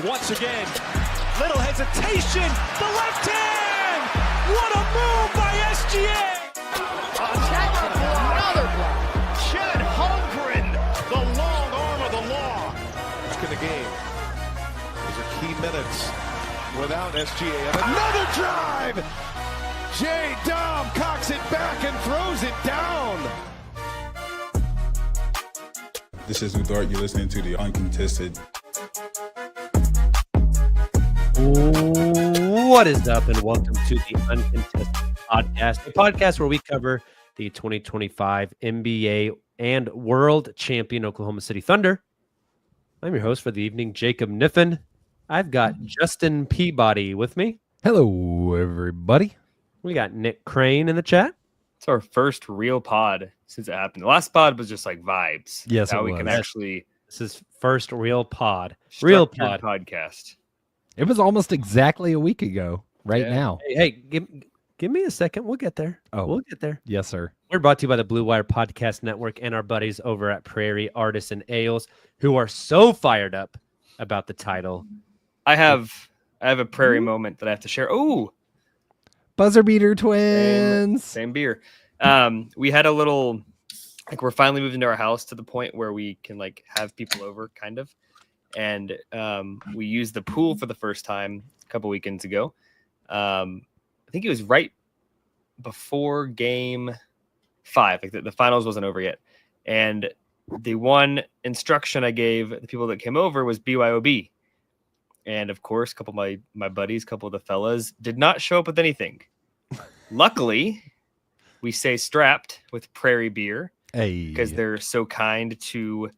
once again. Little hesitation. The left hand. What a move by SGA. Attacker for another block. Chet Holmgren, the long arm of the law. Back in the game. These are key minutes without SGA. And another drive. J. Dom cocks it back and throws it down. This is Udart. You're listening to the Uncontested. What is up, and welcome to the Uncontested podcast, a podcast where we cover the 2025 NBA and World Champion Oklahoma City Thunder. I'm your host for the evening, Jacob Niffen. I've got Justin Peabody with me. Hello, everybody. We got Nick Crane in the chat. It's our first real pod since it happened. The last pod was just like vibes. Yes, now it we was. can actually This is first real pod. Real pod. Podcast. It was almost exactly a week ago right now. Hey, give me a second. We'll get there. Oh. We'll get there. Yes, sir. We're brought to you by the Blue Wire Podcast Network and our buddies over at Prairie Artisan Ales, who are so fired up about the title. I have a Prairie moment that I have to share. Oh, Buzzer beater twins. same beer. We had a little, like, we're finally moved into our house to the point where we can like have people over, kind of. And we used the pool for the first time a couple weekends ago. I think it was right before game 5. Like the finals wasn't over yet. And the one instruction I gave the people that came over was BYOB. And of course, a couple of my buddies, a couple of the fellas did not show up with anything. Luckily, we stay strapped with Prairie beer because they're so kind to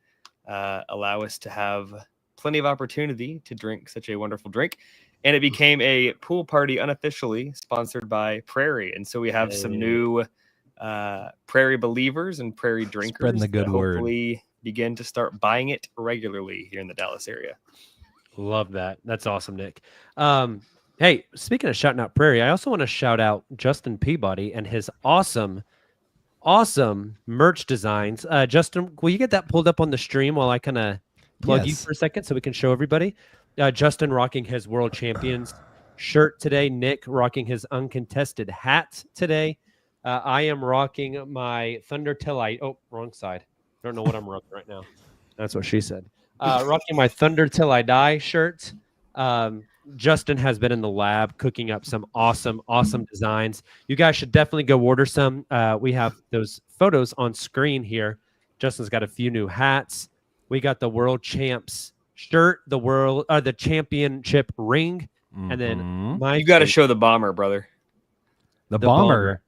allow us to have plenty of opportunity to drink such a wonderful drink. And it became a pool party unofficially sponsored by Prairie. And so we have some new Prairie believers and Prairie drinkers Spreading the good that word. hopefully begin to start buying it regularly here in the Dallas area. Love that. That's awesome, Nick. Hey, speaking of shouting out Prairie, I also want to shout out Justin Peabody and his awesome merch designs. Justin, will you get that pulled up on the stream while I kind of plug you Yes. for a second so we can show everybody? Justin rocking his World Champions shirt today. Nick rocking his Uncontested hat today. I am rocking my Thunder Till I... Oh, wrong side. Don't know what I'm rocking right now. That's what she said. Rocking my Thunder Till I Die shirt. Justin has been in the lab cooking up some awesome designs. You guys should definitely go order some. We have those photos on screen here. Justin's got a few new hats. We got the World Champs shirt, the championship ring, and then You got to show the bomber, brother. The bomber.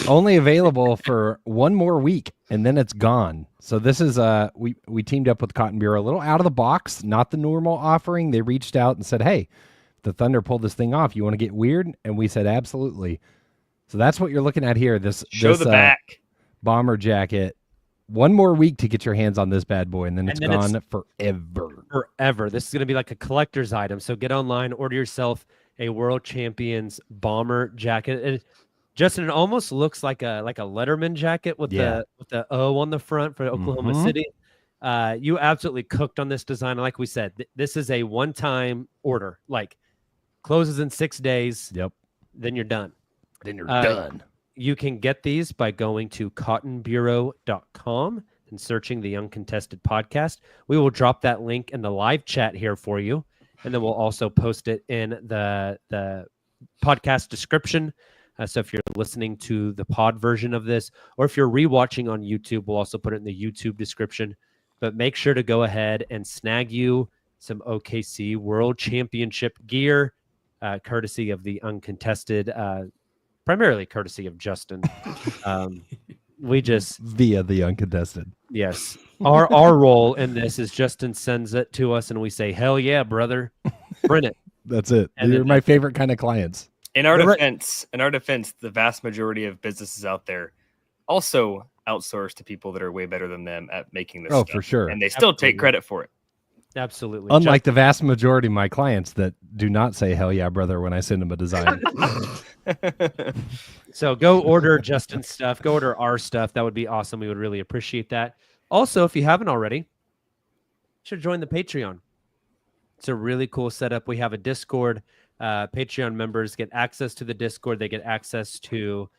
Only available for one more week, and then it's gone. So this is we teamed up with Cotton Bureau, a little out of the box, not the normal offering. They reached out and said, "Hey, the Thunder pulled this thing off. You want to get weird?" And we said, "Absolutely." So that's what you're looking at here. Show the back. Bomber jacket. One more week to get your hands on this bad boy, and then it's gone forever. Forever. This is going to be like a collector's item. So get online, order yourself a World Champions bomber jacket. Justin, it almost looks like a Letterman jacket with the O on the front for Oklahoma City. You absolutely cooked on this design. Like we said, this is a one-time order. Like, closes in 6 days. Yep. Then you're done. Then you're done. You can get these by going to cottonbureau.com and searching the Uncontested podcast. We will drop that link in the live chat here for you, and then we'll also post it in the podcast description. So if you're listening to the pod version of this, or if you're rewatching on YouTube, we'll also put it in the YouTube description. But make sure to go ahead and snag you some OKC World Championship gear, courtesy of the Uncontested, primarily courtesy of Justin. We just Via the Uncontested. yes, our role in this is Justin sends it to us, and we say, "Hell yeah, brother, print it." That's it. And They're then my favorite kind of clients. In our defense, the vast majority of businesses out there also outsource to people that are way better than them at making this Oh, stuff. for sure. And they still take credit for it. Absolutely. Unlike the vast majority of my clients that do not say "hell yeah, brother" when I send them a design. So go order Justin's stuff. Go order our stuff. That would be awesome. We would really appreciate that. Also, if you haven't already, you should join the Patreon. It's a really cool setup. We have a Discord. Patreon members get access to the Discord. They get access to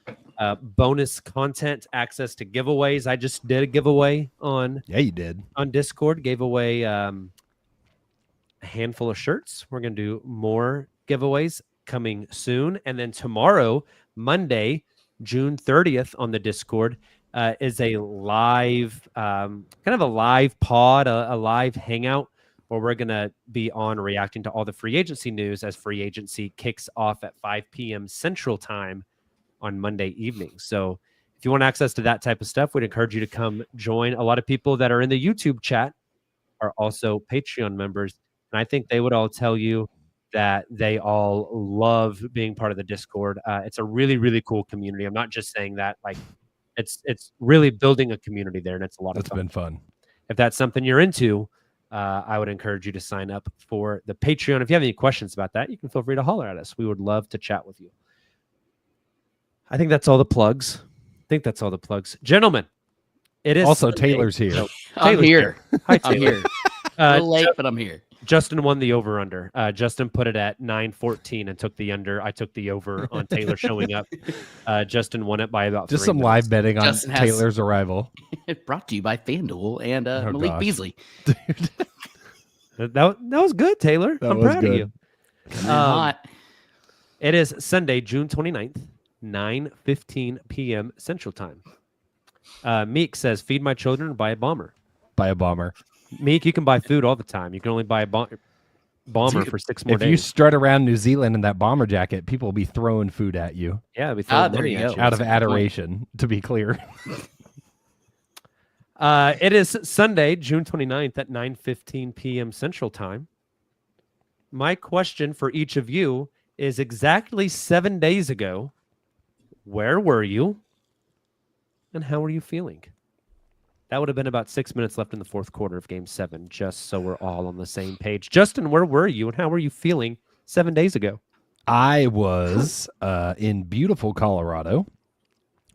bonus content, access to giveaways. I just did a giveaway on You did. on Discord. Gave away a handful of shirts. We're going to do more giveaways coming soon. And then tomorrow, Monday, June 30th on the Discord is a live, kind of a live pod, a live hangout where we're going to be on reacting to all the free agency news as free agency kicks off at 5 p.m. Central Time on Monday evening. So if you want access to that type of stuff, we'd encourage you to come join. A lot of people that are in the YouTube chat are also Patreon members. And I think they would all tell you that they all love being part of the Discord. It's a really, really cool community. I'm not just saying that. Like, it's really building a community there, and it's a lot of fun. It's been fun. If that's something you're into, I would encourage you to sign up for the Patreon. If you have any questions about that, you can feel free to holler at us. We would love to chat with you. I think that's all the plugs. Gentlemen, it is Also, Sunday. Taylor's here. So, I'm Taylor's here. Hi, I'm Taylor. here. A little late, but I'm here. Justin won the over-under. Justin put it at 9:14 and took the under. I took the over on Taylor showing up. Justin won it by about Just 3 some minutes. live betting on Justin has- Taylor's arrival. Brought to you by FanDuel and Malik gosh. Beasley. That was good, Taylor. That I'm was proud of good. you. Coming in hot. It is Sunday, June 29th, 9:15 p.m. Central Time. Meek says, feed my children and buy a bomber. By a bomber. Meek, you can buy food all the time. You can only buy a bomber Dude, for 6 more If days. you strut around New Zealand in that bomber jacket, people will be throwing food at you Yeah, we throw there money you at go. you. out of That's a good point. adoration, to be clear. It is Sunday, June 29th at 9:15 p.m. Central Time. My question for each of you is exactly 7 days ago, where were you and how were you feeling? That would have been about 6 minutes left in the fourth quarter of Game 7, just so we're all on the same page. Justin, where were you and how were you feeling 7 days ago? I was in beautiful Colorado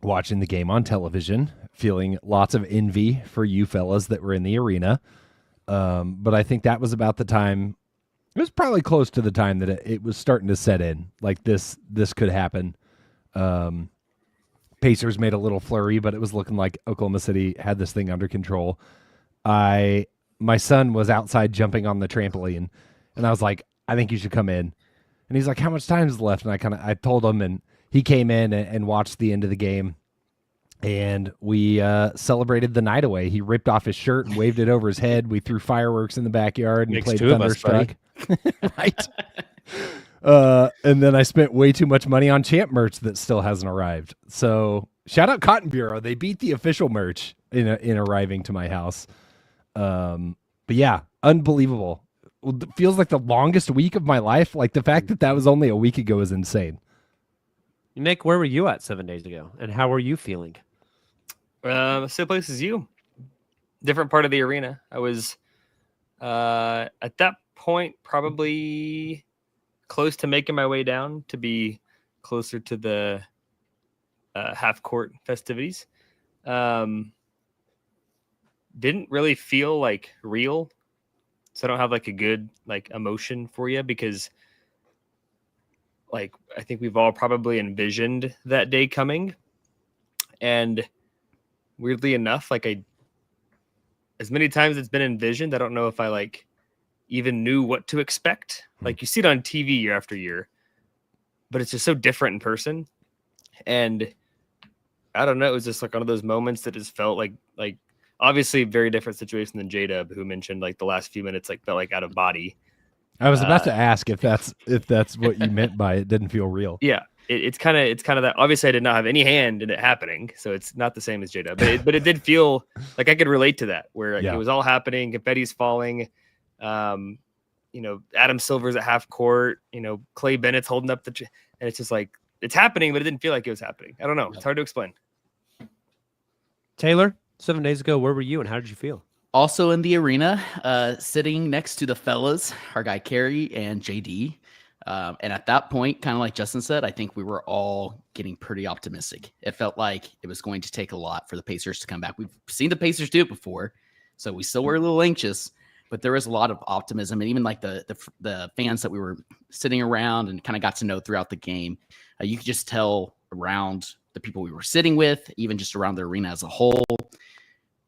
watching the game on television, feeling lots of envy for you fellas that were in the arena. But I think that was about the time. It was probably close to the time that it was starting to set in. Like this could happen. Pacers made a little flurry, but it was looking like Oklahoma City had this thing under control. My son was outside jumping on the trampoline, and I was like, I think you should come in. And he's like, how much time is left? And I told him, and he came in and watched the end of the game. And we celebrated the night away. He ripped off his shirt and waved it over his head. We threw fireworks in the backyard and Makes played two of us, Thunderstruck. Right. And then I spent way too much money on champ merch that still hasn't arrived. So shout out Cotton Bureau. They beat the official merch in arriving to my house. But yeah, unbelievable. It feels like the longest week of my life. Like the fact that was only a week ago is insane. Nick, where were you at 7 days ago and how were you feeling? Same place as you. Different part of the arena. I was at that point probably close to making my way down to be closer to the half court festivities. Didn't really feel like real, so I don't have like a good like emotion for you because like I think we've all probably envisioned that day coming, and weirdly enough, like as many times it's been envisioned, I don't know if I like even knew what to expect. Like you see it on TV year after year, but it's just so different in person. And I don't know, it was just like one of those moments that just felt like obviously very different situation than J-Dub, who mentioned like the last few minutes like felt like out of body. I was about to ask if that's what you meant by it didn't feel real. Yeah, it's kind of that. Obviously, I did not have any hand in it happening, so it's not the same as J-Dub. But it did feel like I could relate to that, where like, Yeah. it was all happening, confetti's falling. Adam Silver's at half court. Clay Bennett's holding up and it's just like it's happening, but it didn't feel like it was happening. I don't know. It's hard to explain. Taylor, 7 days ago, where were you and how did you feel? Also in the arena, sitting next to the fellas, our guy Kerry and JD. And at that point, kind of like Justin said, I think we were all getting pretty optimistic. It felt like it was going to take a lot for the Pacers to come back. We've seen the Pacers do it before, so we still were a little anxious. but there was a lot of optimism, and even like the fans that we were sitting around and kind of got to know throughout the game, you could just tell around the people we were sitting with, even just around the arena as a whole.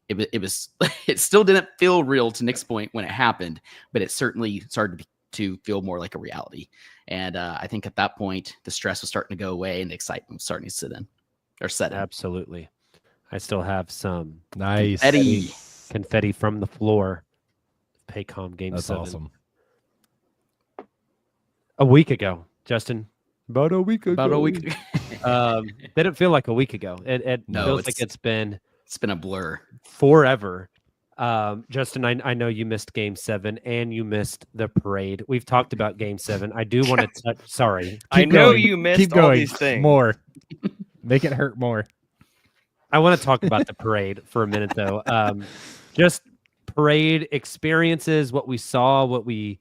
It was it still didn't feel real to Nick's point when it happened, but it certainly started to feel more like a reality. And I think at that point, the stress was starting to go away and the excitement was starting to set in. Absolutely. I still have some Nice confetti from the floor. Paycom Game That's 7. awesome. A week ago, Justin. About a week ago. About a week. Didn't feel like a week ago. It No, feels like it's been a blur. forever. Justin, I know you missed Game 7 and you missed the parade. We've talked about Game 7. I do want to touch. Sorry, I know you missed all these things. More. Make it hurt more. I want to talk about the parade for a minute, though. Just parade experiences, what we saw, what we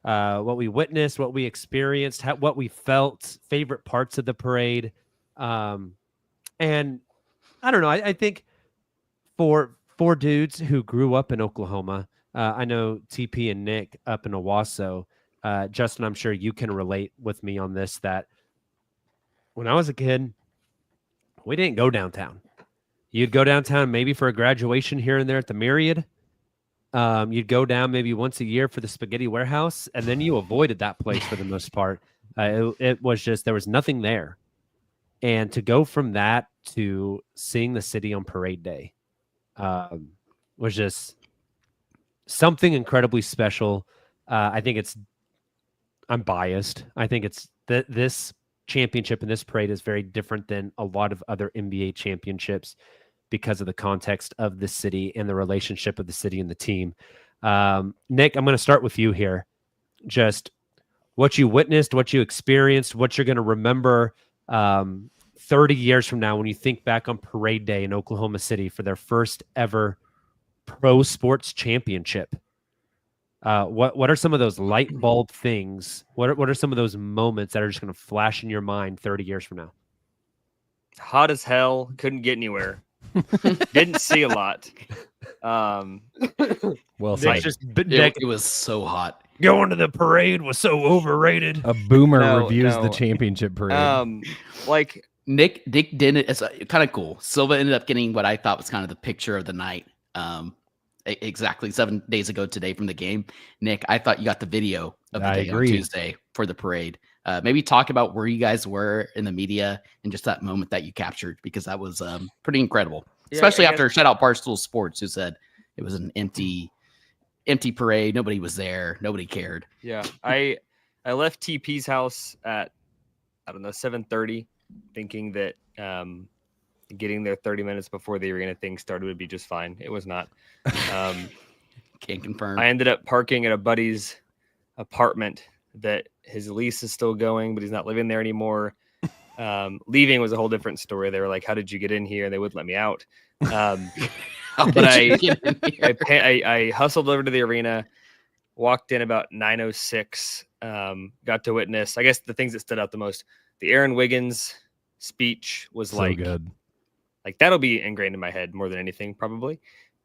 witnessed, what we experienced, what we felt, favorite parts of the parade. And I don't know. I think for dudes who grew up in Oklahoma, I know TP and Nick up in Owasso. Justin, I'm sure you can relate with me on this, that when I was a kid, we didn't go downtown. You'd go downtown maybe for a graduation here and there at the Myriad. You'd go down maybe once a year for the Spaghetti Warehouse, and then you avoided that place for the most part. It was just, there was nothing there. And to go from that to seeing the city on parade day was just something incredibly special. I think I'm biased. I think it's this championship and this parade is very different than a lot of other NBA championships because of the context of the city and the relationship of the city and the team. Nick, I'm going to start with you here. Just what you witnessed, what you experienced, what you're going to remember 30 years from now when you think back on parade day in Oklahoma City for their first ever pro sports championship. What are some of those light bulb things? What are some of those moments that are just going to flash in your mind 30 years from now? Hot as hell. Couldn't get anywhere. Didn't see a lot. Well said. It was so hot. Going to the parade was so overrated. A boomer reviews the championship parade. Like Nick didn't. It's kind of cool. Silva ended up getting what I thought was kind of the picture of the night. Exactly 7 days ago today from the game. Nick, I thought you got the video of the day on Tuesday for the parade. Maybe talk about where you guys were in the media and just that moment that you captured, because that was pretty incredible. Yeah, especially after shout out Barstool Sports, who said it was an empty parade. Nobody was there. Nobody cared. Yeah, I left TP's house at 7:30, thinking that getting there 30 minutes before the arena thing started would be just fine. It was not. Can't confirm. I ended up parking at a buddy's apartment that his lease is still going, but he's not living there anymore. Leaving was a whole different story. They were like, "How did you get in here?" And they wouldn't let me out. But I hustled over to the arena, walked in about 9:06, got to witness, I guess, the things that stood out the most. The Aaron Wiggins speech was So like good. Like that'll be ingrained in my head more than anything, probably.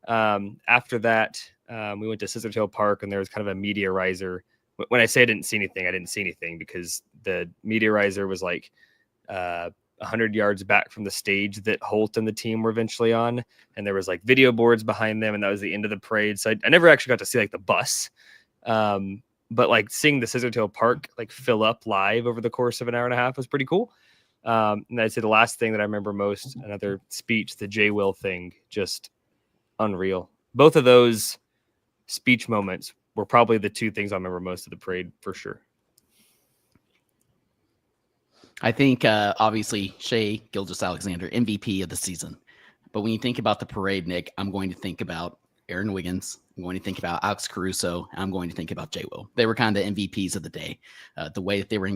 After that, we went to Scissortail Park, and there was kind of a media riser. When I say I didn't see anything because the media riser was like 100 yards back from the stage that Holt and the team were eventually on, and there was like video boards behind them, and that was the end of the parade. So I never actually got to see like the bus, but like seeing the Scissortail Park like fill up live over the course of an hour and a half was pretty cool. And I'd say the last thing that I remember most, another speech, the J. Will thing, just unreal. Both of those speech moments were probably the two things I remember most of the parade for sure. I think obviously Shai Gilgeous-Alexander, MVP of the season. But when you think about the parade, Nick, I'm going to think about Aaron Wiggins. I'm going to think about Alex Caruso. And I'm going to think about J. Will. They were kind of the MVPs of the day. The way that they were,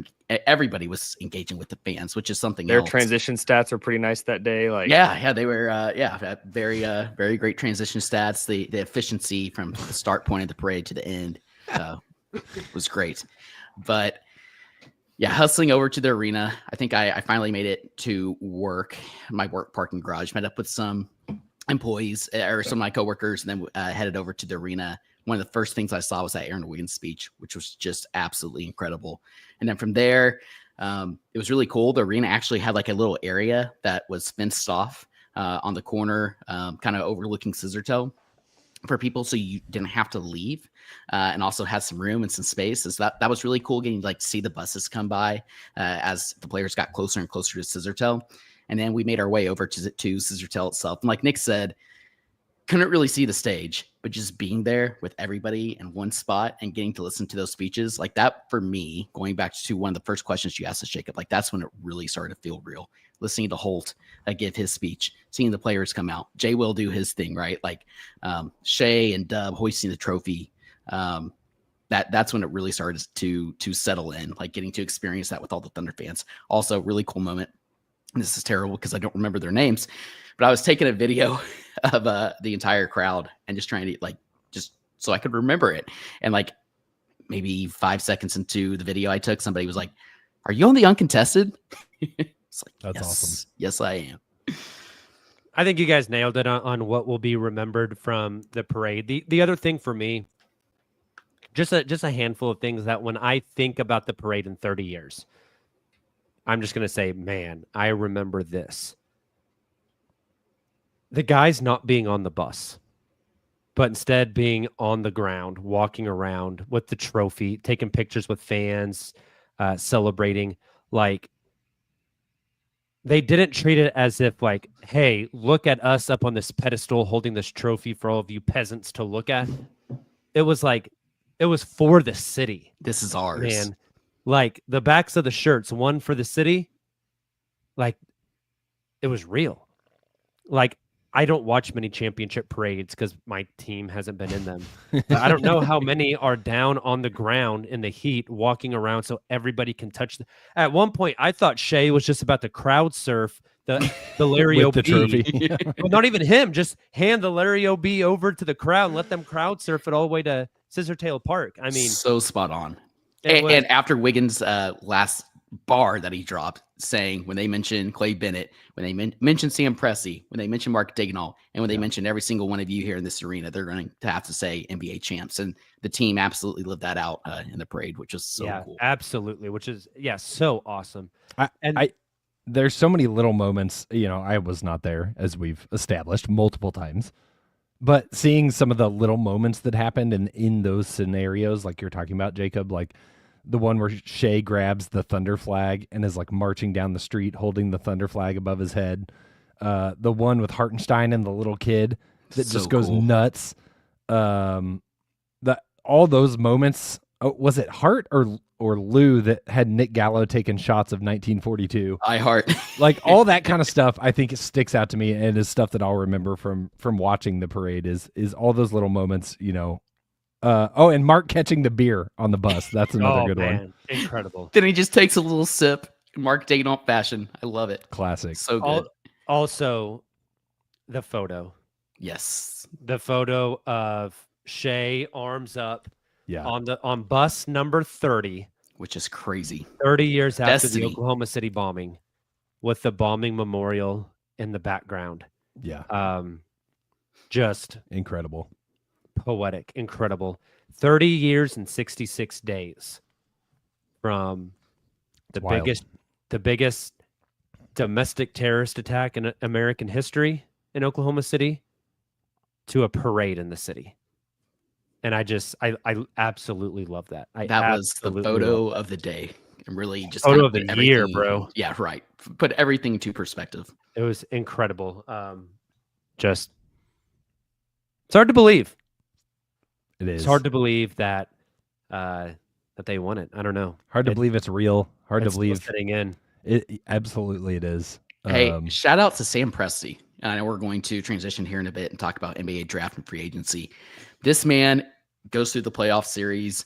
everybody was engaging with the fans, which is something Their else. transition stats were pretty nice that day. Like they were very great transition stats. The efficiency from the start point of the parade to the end was great. But yeah, hustling over to the arena. I think I finally made it to work, my work parking garage, met up with some employees or some of my coworkers, and then headed over to the arena one of the first things I saw was that Aaron Wiggins speech, which was just absolutely incredible. And then from there, it was really cool. The arena actually had like a little area that was fenced off on the corner, kind of overlooking Scissortail for people, so you didn't have to leave, and also had some room and some space. So that was really cool, getting to see the buses come by as the players got closer and closer to Scissortail. And then we made our way over to Scissortail itself. And like Nick said, couldn't really see the stage, but just being there with everybody in one spot and getting to listen to those speeches, like that for me, going back to one of the first questions you asked us, Jacob, like that's when it really started to feel real. Listening to Holt give his speech, seeing the players come out, Jay will do his thing, right? Like Shay and Dub hoisting the trophy. That's when it really started to settle in, like getting to experience that with all the Thunder fans. Also, really cool moment. And this is terrible because I don't remember their names, but I was taking a video of the entire crowd and just trying to just so I could remember it. And like maybe 5 seconds into the video I took, somebody was like, "Are you on the Uncontested?" It's like, That's yes, awesome. Yes, I am. I think you guys nailed it on what will be remembered from the parade. The other thing for me, just a handful of things that when I think about the parade in 30 years, I'm just going to say, man, I remember this. The guys not being on the bus, but instead being on the ground, walking around with the trophy, taking pictures with fans, celebrating. Like, they didn't treat it as if like, hey, look at us up on this pedestal holding this trophy for all of you peasants to look at. It was like, it was for the city. This is ours, man. Like the backs of the shirts, one for the city, like it was real. Like I don't watch many championship parades because my team hasn't been in them. But I don't know how many are down on the ground in the heat, walking around so everybody can touch. At one point, I thought Shay was just about to crowd surf the Larry With the trophy. Well, not even him. Just hand the Larry O.B. over to the crowd and let them crowd surf it all the way to Scissortail Park. I mean, so spot on. And after Wiggins' last bar that he dropped, saying when they mention Clay Bennett, when they mention Sam Presti, when they mention Mark Daigneault, and when they mention every single one of you here in this arena, they're going to have to say NBA champs. And the team absolutely lived that out in the parade, which was so cool. Absolutely, which is so awesome. There's so many little moments. I was not there, as we've established multiple times. But seeing some of the little moments that happened in those scenarios, like you're talking about, Jacob, like the one where Shay grabs the Thunder flag and is like marching down the street holding the Thunder flag above his head. The one with Hartenstein and the little kid that just goes nuts. All those moments. Oh, was it Hart or Lou that had Nick Gallo taking shots of 1942? I Hart. Like all that kind of stuff, I think it sticks out to me and is stuff that I'll remember from watching the parade is all those little moments, and Mark catching the beer on the bus. That's another good one. Incredible. Then he just takes a little sip, Mark Daigneault fashion. I love it. Classic. So good. Also, the photo. Yes. The photo of Shay arms up. Yeah. On bus number 30, which is crazy. 30 years after Destiny. the Oklahoma City bombing, with the bombing memorial in the background. Yeah. Just incredible. Poetic, incredible. 30 years and 66 days from the biggest domestic terrorist attack in American history in Oklahoma City to a parade in the city. And I absolutely love that. That was the photo of the day. And really just photo of the year, bro. Yeah, right. Put everything into perspective. It was incredible. It's hard to believe. It is. It's hard to believe that they won it. I don't know. Hard to believe it's real. Hard to believe fitting in. Absolutely it is. Hey, shout out to Sam Presti. I know we're going to transition here in a bit and talk about NBA draft and free agency. This man goes through the playoff series,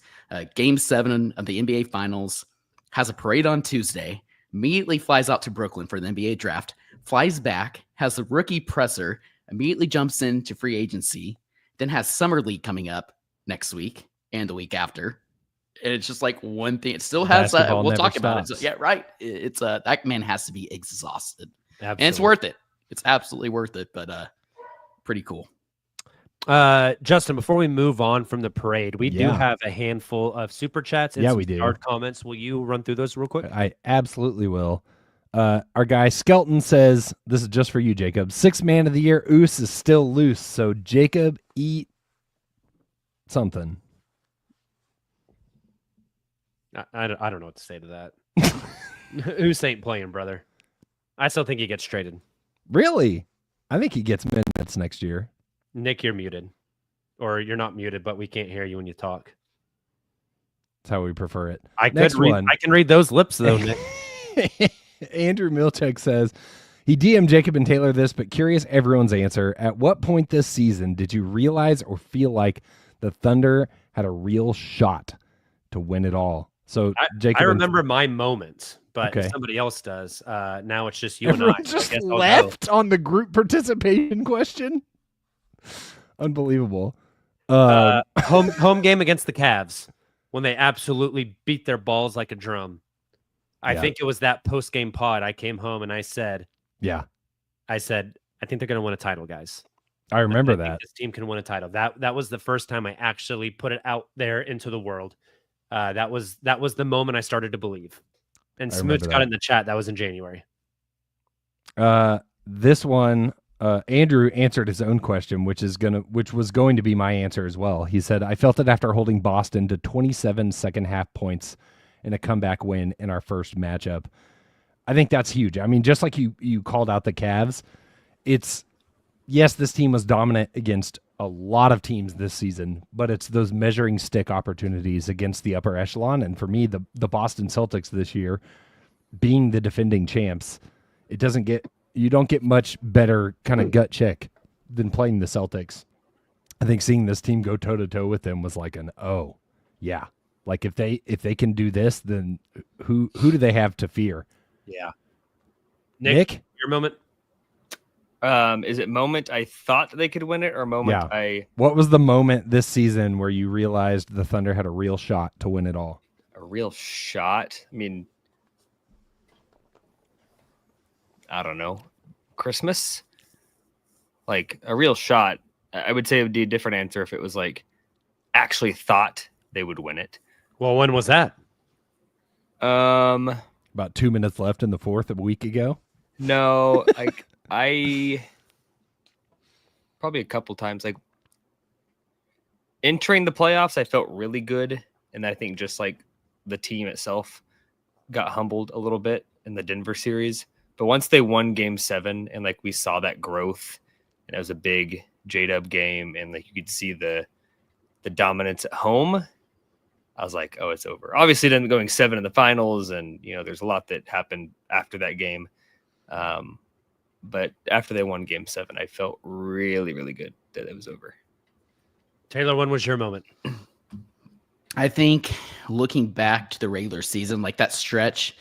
game 7 of the NBA finals, has a parade on Tuesday, immediately flies out to Brooklyn for the NBA draft, flies back, has the rookie presser, immediately jumps into free agency, then has Summer League coming up next week and the week after. And it's just like one thing. It still has, we'll talk about it. So, yeah, right. It's that man has to be exhausted. Absolutely. And it's worth it. It's absolutely worth it, but pretty cool. Justin, before we move on from the parade, we do Yeah. have a handful of super chats and Yeah, some we do. starred comments. Will you run through those real quick? I absolutely will. Our guy Skelton says, this is just for you, Jacob. 6th man of the year, Oos is still loose. So Jacob, eat something. I don't know what to say to that. Who's ain't playing, brother? I still think he gets traded. Really? I think he gets minutes next year. Nick, you're muted. Or you're not muted, but we can't hear you when you talk. That's how we prefer it. I Next one. can read those lips, though, Nick. Andrew Milchek says, he DM'd Jacob and Taylor this, but curious everyone's answer. At what point this season did you realize or feel like the Thunder had a real shot to win it all? So, Jacob, I remember my moments, but Okay. somebody else does. Now it's just you everyone and I. just I guess I'll go. left on the group participation question. Unbelievable. Home game against the Cavs when they absolutely beat their balls like a drum. I Yeah. think it was that post game pod. I came home and I said, Yeah, I think they're going to win a title, guys. I remember I think that. this team can win a title. That was the first time I actually put it out there into the world. That was the moment I started to believe. And I remember Smoots got that. it in the chat. That was in January. This one, Andrew answered his own question, which was going to be my answer as well. He said, I felt it after holding Boston to 27 second half points in a comeback win in our first matchup. I think that's huge. I mean, just like you called out the Cavs, yes, this team was dominant against a lot of teams this season, but it's those measuring stick opportunities against the upper echelon. And for me, the Boston Celtics this year, being the defending champs, you don't get much better kind of gut check than playing the Celtics. I think seeing this team go toe to toe with them was like yeah. Like if they can do this, then who do they have to fear? Yeah. Nick? Your moment. Is it moment I thought they could win it or moment What was the moment this season where you realized the Thunder had a real shot to win it all? a real shot? I mean, I don't know. Christmas? Like a real shot. I would say it would be a different answer if it was like actually thought they would win it. Well, when was that? About 2 minutes left in the fourth a week ago. No, like I probably a couple times, like entering the playoffs, I felt really good. And I think just like the team itself got humbled a little bit in the Denver series. But once they won game 7 and like we saw that growth and it was a big J-Dub game and like you could see the dominance at home, I was like, oh, it's over. Obviously, then going 7 in the finals, and there's a lot that happened after that game. But after they won game 7, I felt really, really good that it was over. Taylor, when was your moment? I think looking back to the regular season, like that stretch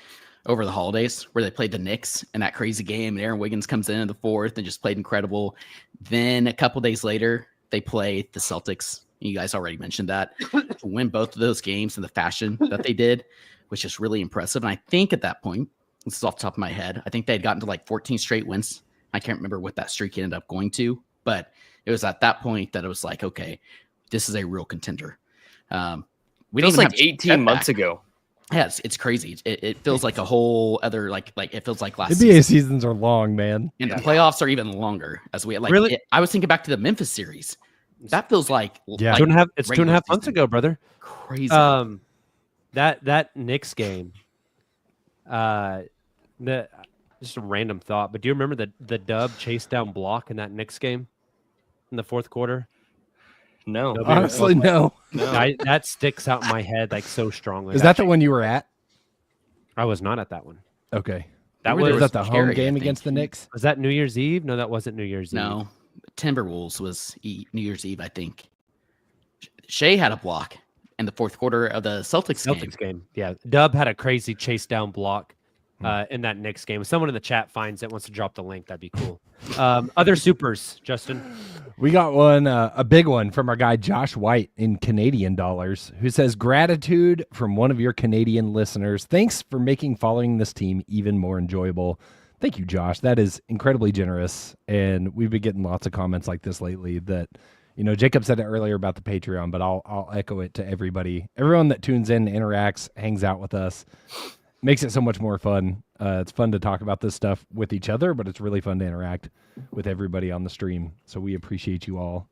over the holidays where they played the Knicks in that crazy game, and Aaron Wiggins comes in the fourth and just played incredible. Then a couple days later, they play the Celtics. You guys already mentioned that. To win both of those games in the fashion that they did, which is really impressive. And I think at that point, this is off the top of my head, I think they had gotten to like 14 straight wins. I can't remember what that streak ended up going to, but it was at that point that it was like, okay, this is a real contender. We It was didn't like 18 months ago. Yeah, it's crazy. It feels like a whole other like it feels like last NBA season. seasons are long, man. And the playoffs are even longer. As we like, Really? I was thinking back to the Memphis series. That feels like Yeah. like It's 2.5 months ago, brother. crazy. That Knicks game. Just a random thought, but do you remember the Dub chase down block in that Knicks game in the fourth quarter? No. Nobody Honestly, recalls no. that sticks out in my head like so strongly. Is that the one you were at? I was not at that one. Okay. That Remember Was there that the was home Carey, I game think. against the Knicks? Was that New Year's Eve? No, that wasn't New Year's Eve. No, Timberwolves was New Year's Eve, I think. Shea had a block in the fourth quarter of the Celtics game. Yeah, Dub had a crazy chase down block in that Knicks game. If someone in the chat finds it, wants to drop the link, that'd be cool. Other supers, Justin. We got one, a big one from our guy Josh White in Canadian dollars, who says, gratitude from one of your Canadian listeners. Thanks for making following this team even more enjoyable. Thank you, Josh. That is incredibly generous. And we've been getting lots of comments like this lately that Jacob said it earlier about the Patreon, but I'll echo it to everybody. Everyone that tunes in, interacts, hangs out with us, makes it so much more fun. It's fun to talk about this stuff with each other, but it's really fun to interact with everybody on the stream. So we appreciate you all.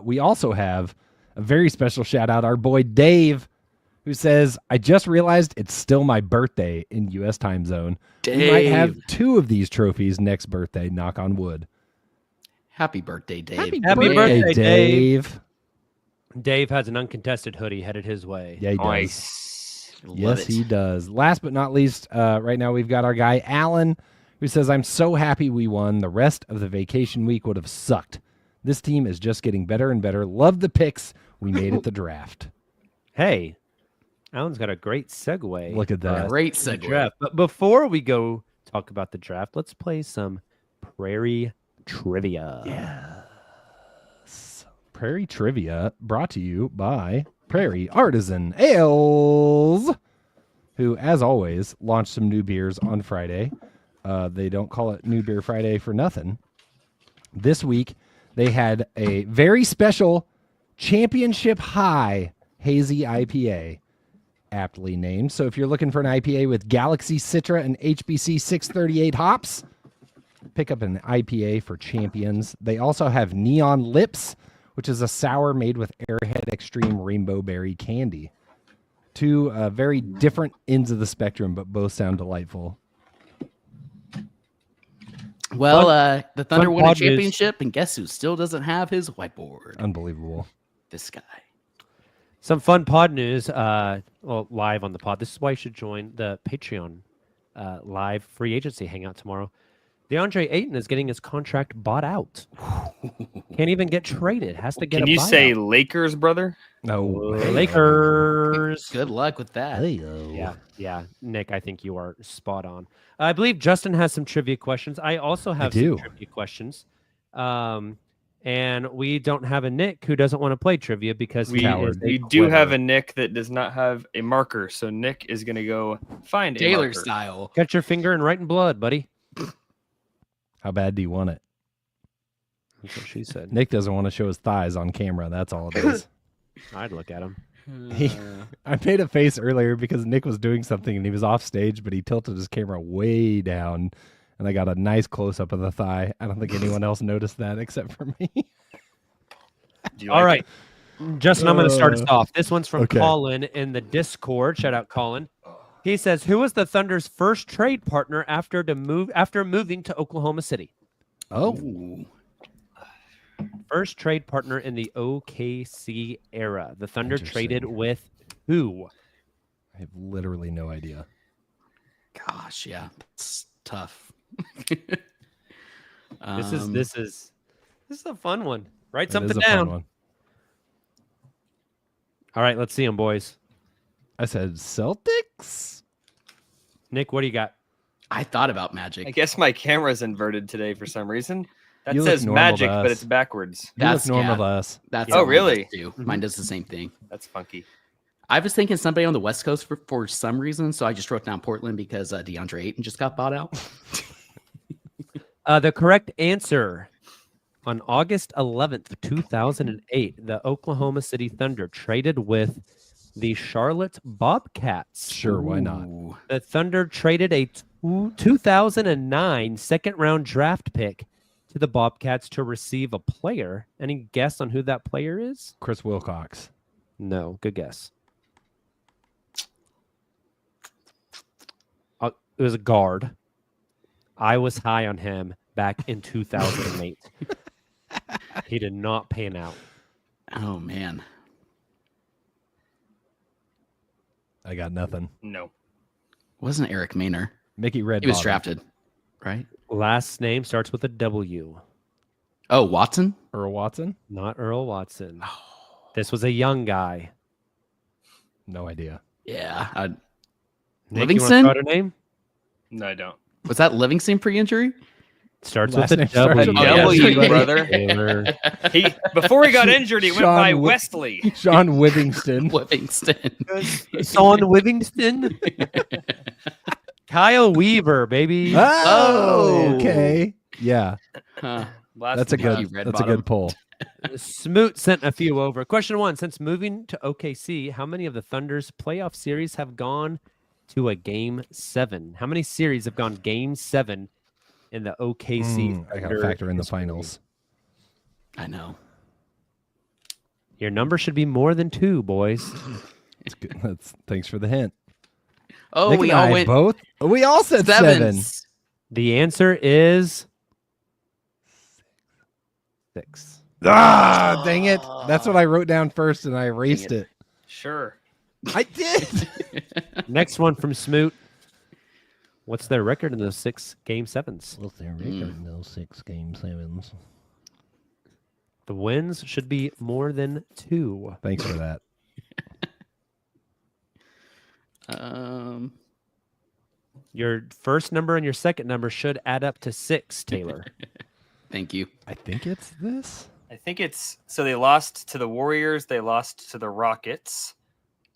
We also have a very special shout out, our boy Dave, who says, I just realized it's still my birthday in U.S. time zone. Dave. We might have 2 of these trophies next birthday, knock on wood. Happy birthday, Dave. Happy birthday, Dave. Dave has an uncontested hoodie headed his way. Yeah, he does. Nice. Love Yes, it. he does. Last but not least, right now we've got our guy, Alan, who says, I'm so happy we won. The rest of the vacation week would have sucked. This team is just getting better and better. Love the picks we made at the draft. Hey, Alan's got a great segue. Look at that. Great to the segue. draft. But before we go talk about the draft, let's play some Prairie Trivia. Yes. Prairie Trivia brought to you by Prairie Artisan Ales, who, as always, launched some new beers on Friday. They don't call it New Beer Friday for nothing. This week, they had a very special Championship High Hazy IPA, aptly named. So if you're looking for an IPA with Galaxy Citra and HBC 638 hops, pick up an IPA for champions. They also have Neon Lips, which is a sour made with Airhead Extreme Rainbow Berry Candy. 2 very different ends of the spectrum, but both sound delightful. Well, the Thunder fun won a pod news. championship, and guess who still doesn't have his whiteboard? Unbelievable. This guy. Some fun pod news, live on the pod. This is why you should join the Patreon live free agency hangout tomorrow. DeAndre Ayton is getting his contract bought out. Can't even get traded. Has to get Can a you buyout. say Lakers, brother? No. Lakers? Good luck with that. Yeah. Nick, I think you are spot on. I believe Justin has some trivia questions. I also have some do. trivia questions. And we don't have a Nick who doesn't want to play trivia because We, he is a we do have quitter. a Nick that does not have a marker, so Nick is going to go find a Taylor marker. style. Cut your finger and write in blood, buddy. How bad do you want it? That's what she said. Nick doesn't want to show his thighs on camera. That's all it is. I'd look at him. I made a face earlier because Nick was doing something and he was off stage, but he tilted his camera way down, and I got a nice close up of the thigh. I don't think anyone else noticed that except for me. Do you All like right. Justin, I'm going to start us off. This one's from okay. Colin in the Discord. Shout out, Colin. He says, "Who was the Thunder's first trade partner after moving to Oklahoma City? Oh, First trade partner in the OKC era. The Thunder traded with who? I have literally no idea. Gosh, yeah, it's tough. This is a fun one. Write That something is a fun down. one. All right, let's see them, boys. I said Celtics. Nick, what do you got? I thought about Magic. I guess my camera's inverted today for some reason. That You look says normal to magic, but us. it's backwards. You look That's normal yeah. to us. That's Oh, what mine really? does too. Mine does the same thing. That's funky. I was thinking somebody on the West Coast for some reason, so I just wrote down Portland because DeAndre Ayton just got bought out. The correct answer: on August 11th, 2008, the Oklahoma City Thunder traded with the Charlotte Bobcats. Sure, why not? Ooh. The Thunder traded a 2009 second-round draft pick to the Bobcats to receive a player. Any guess on who that player is? Chris Wilcox. No, good guess. It was a guard. I was high on him back in 2008. He did not pan out. Oh man, I got nothing. No. wasn't Eric Maynor? Mickey Red. He was drafted, right? Last name starts with a W. Oh, Watson. Earl Watson. Not Earl Watson. This was a young guy. No idea. Yeah, Nick, Livingston? You want to throw out a name? No, I don't. was that Livingston pre-injury? Starts Last with a name starts W. with a W, yeah. brother. Taylor. Before he got injured, he went Sean by Wi- Wesley. Sean Wivingston. Livingston. Son Livingston. Kyle Weaver, baby. Oh, okay. Yeah, Huh. that's a good. Mickey Red That's a Bottom. good pull. Smoot sent a few over. Question 1. Since moving to OKC, how many of the Thunder's playoff series have gone to a Game 7? How many series have gone Game 7 in the OKC? I got to factor in the finals. I know. Your number should be more than 2, boys. That's good. Thanks for the hint. Oh, Nick we and all I went both. We all said 7. sevens. The answer is 6. Ah, dang it. That's what I wrote down first, and I erased it. Sure. I did. Next one from Smoot. What's their record in those 6 Game 7s? What's their record in those 6 Game 7s? The wins should be more than 2. Thanks for that. Your first number and your second number should add up to 6, Taylor. Thank you. I think it's this. I think it's so they lost to the Warriors, they lost to the Rockets,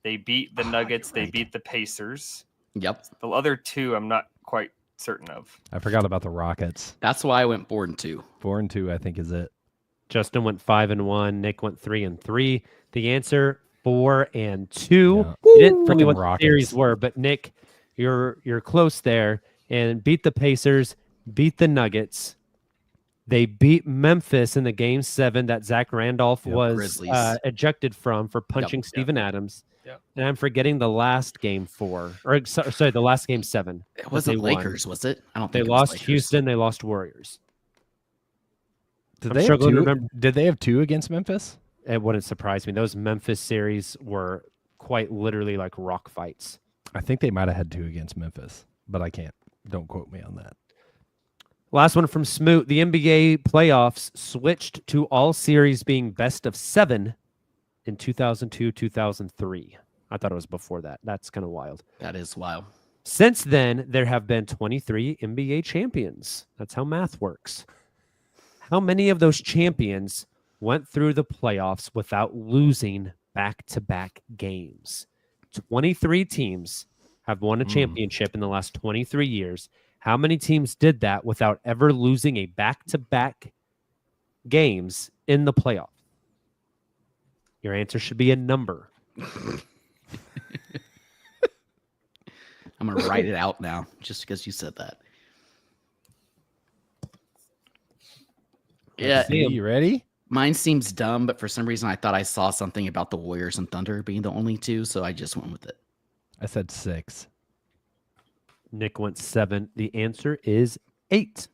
they beat the Nuggets, they beat the Pacers. Yep. The other 2 I'm not quite certain of. I forgot about the Rockets. That's why I went 4 and 2. 4 and 2, I think, is it. Justin went 5 and 1. Nick went 3 and 3. The answer 4 and 2. Yeah. You didn't tell me Frickin' what Rockets. the series were, but Nick, you're close there. And beat the Pacers, beat the Nuggets. They beat Memphis in the Game 7 that Zach Randolph was Grizzlies. ejected from for punching Yep. Steven Adams. Yep. And I'm forgetting the last Game 4, or sorry, the last Game 7. It that wasn't they won. Lakers, was it? I don't They think it was lost Lakers. Houston. They lost Warriors. Did I'm they have struggling to 2? remember. Did they have 2 against Memphis? It wouldn't surprise me. Those Memphis series were quite literally like rock fights. I think they might have had 2 against Memphis, but I can't. Don't quote me on that. Last one from Smoot. The NBA playoffs switched to all series being best of 7 in 2002, 2003. I thought it was before that. That's kind of wild. That is wild. Since then, there have been 23 NBA champions. That's how math works. How many of those champions went through the playoffs without losing back-to-back games? 23 teams have won a championship in the last 23 years. How many teams did that without ever losing a back-to-back games in the playoff? Your answer should be a number. I'm going to write it out now just because you said that. Yeah, You ready? mine seems dumb, but for some reason I thought I saw something about the Warriors and Thunder being the only 2, so I just went with it. I said 6. Nick went 7. The answer is 8.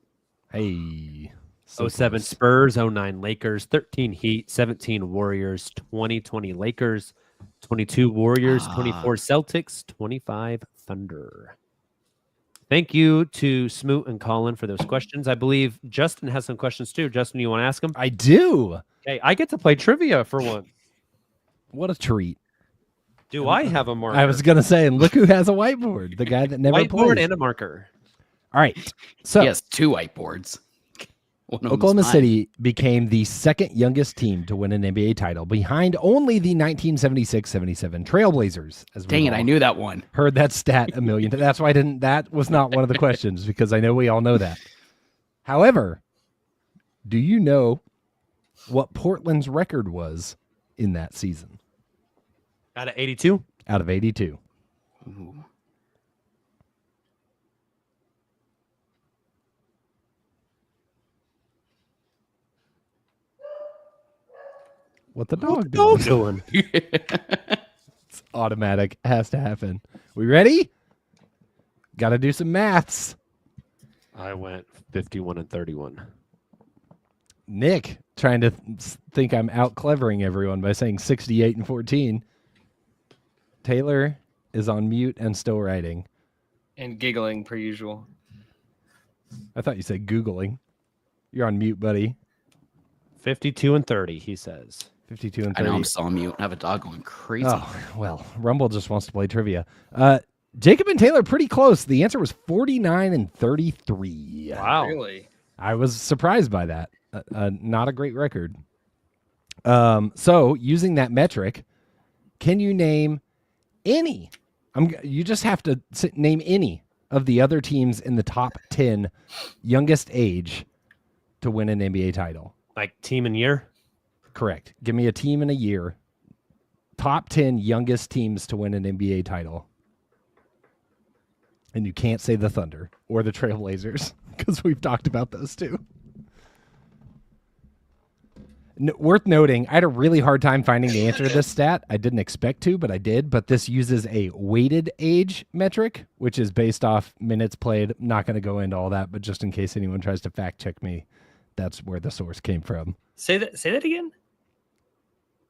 Hey. so 07 close. Spurs, 09 Lakers, 13 Heat, 17 Warriors, 2020 Lakers, 22 Warriors, 24 Celtics, 25 Thunder. Thank you to Smoot and Colin for those questions. I believe Justin has some questions too. Justin, you want to ask him? I do. Okay, I get to play trivia for one. What a treat. Do I have a marker? I was going to say, and look who has a whiteboard. The guy that never whiteboard plays. and a marker. All right. So He has 2 whiteboards. One of them's Oklahoma mine. City became the second youngest team to win an NBA title, behind only the 1976-77 Trailblazers. As we Dang it, all I knew that one. heard that stat a million times. That's why I didn't. That was not one of the questions because I know we all know that. However, do you know what Portland's record was in that season Out of 82? out of 82? Ooh. What the dog doing? Doing. It's automatic. Has to happen. We ready? Got to do some maths. I went 51 and 31. Nick trying to think I'm out clevering everyone by saying 68 and 14. Taylor is on mute and still writing. And giggling per usual. I thought you said Googling. You're on mute, buddy. 52 and 30, he says. 52 and I know 30. I'm still on mute. I have a dog going crazy. Oh, well, Rumble just wants to play trivia. Jacob and Taylor pretty close. The answer was 49 and 33. Wow. Really? I was surprised by that. Not a great record. So using that metric, can you name any? You just have to name any of the other teams in the top 10 youngest age to win an NBA title. Like team and year? Correct. Give me a team in a year. Top 10 youngest teams to win an NBA title. And you can't say the Thunder or the Trailblazers because we've talked about those too. Worth noting, I had a really hard time finding the answer to this stat. I didn't expect to, but I did. But this uses a weighted age metric, which is based off minutes played. I'm not going to go into all that, but just in case anyone tries to fact check me, that's where the source came from. Say that again.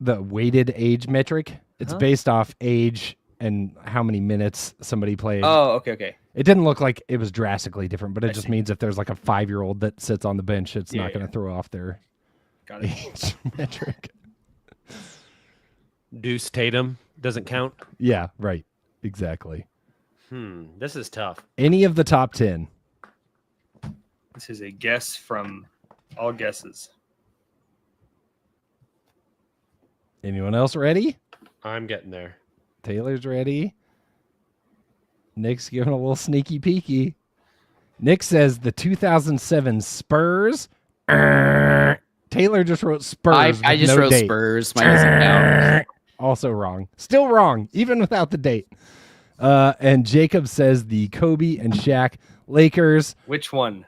The weighted age metric. It's based off age and how many minutes somebody played. Oh, okay. It didn't look like it was drastically different, but it just see. means if there's like a 5-year-old that sits on the bench, it's not going to throw off their Got it. age metric. Deuce Tatum doesn't count. Yeah, right. Exactly. This is tough. Any of the top 10. This is a guess from all guesses. Anyone else ready? I'm getting there. Taylor's ready. Nick's giving a little sneaky peeky. Nick says the 2007 Spurs. Taylor just wrote Spurs. I just no wrote date. Spurs. Mine doesn't count. Also wrong. Still wrong, even without the date. And Jacob says the Kobe and Shaq Lakers. Which one?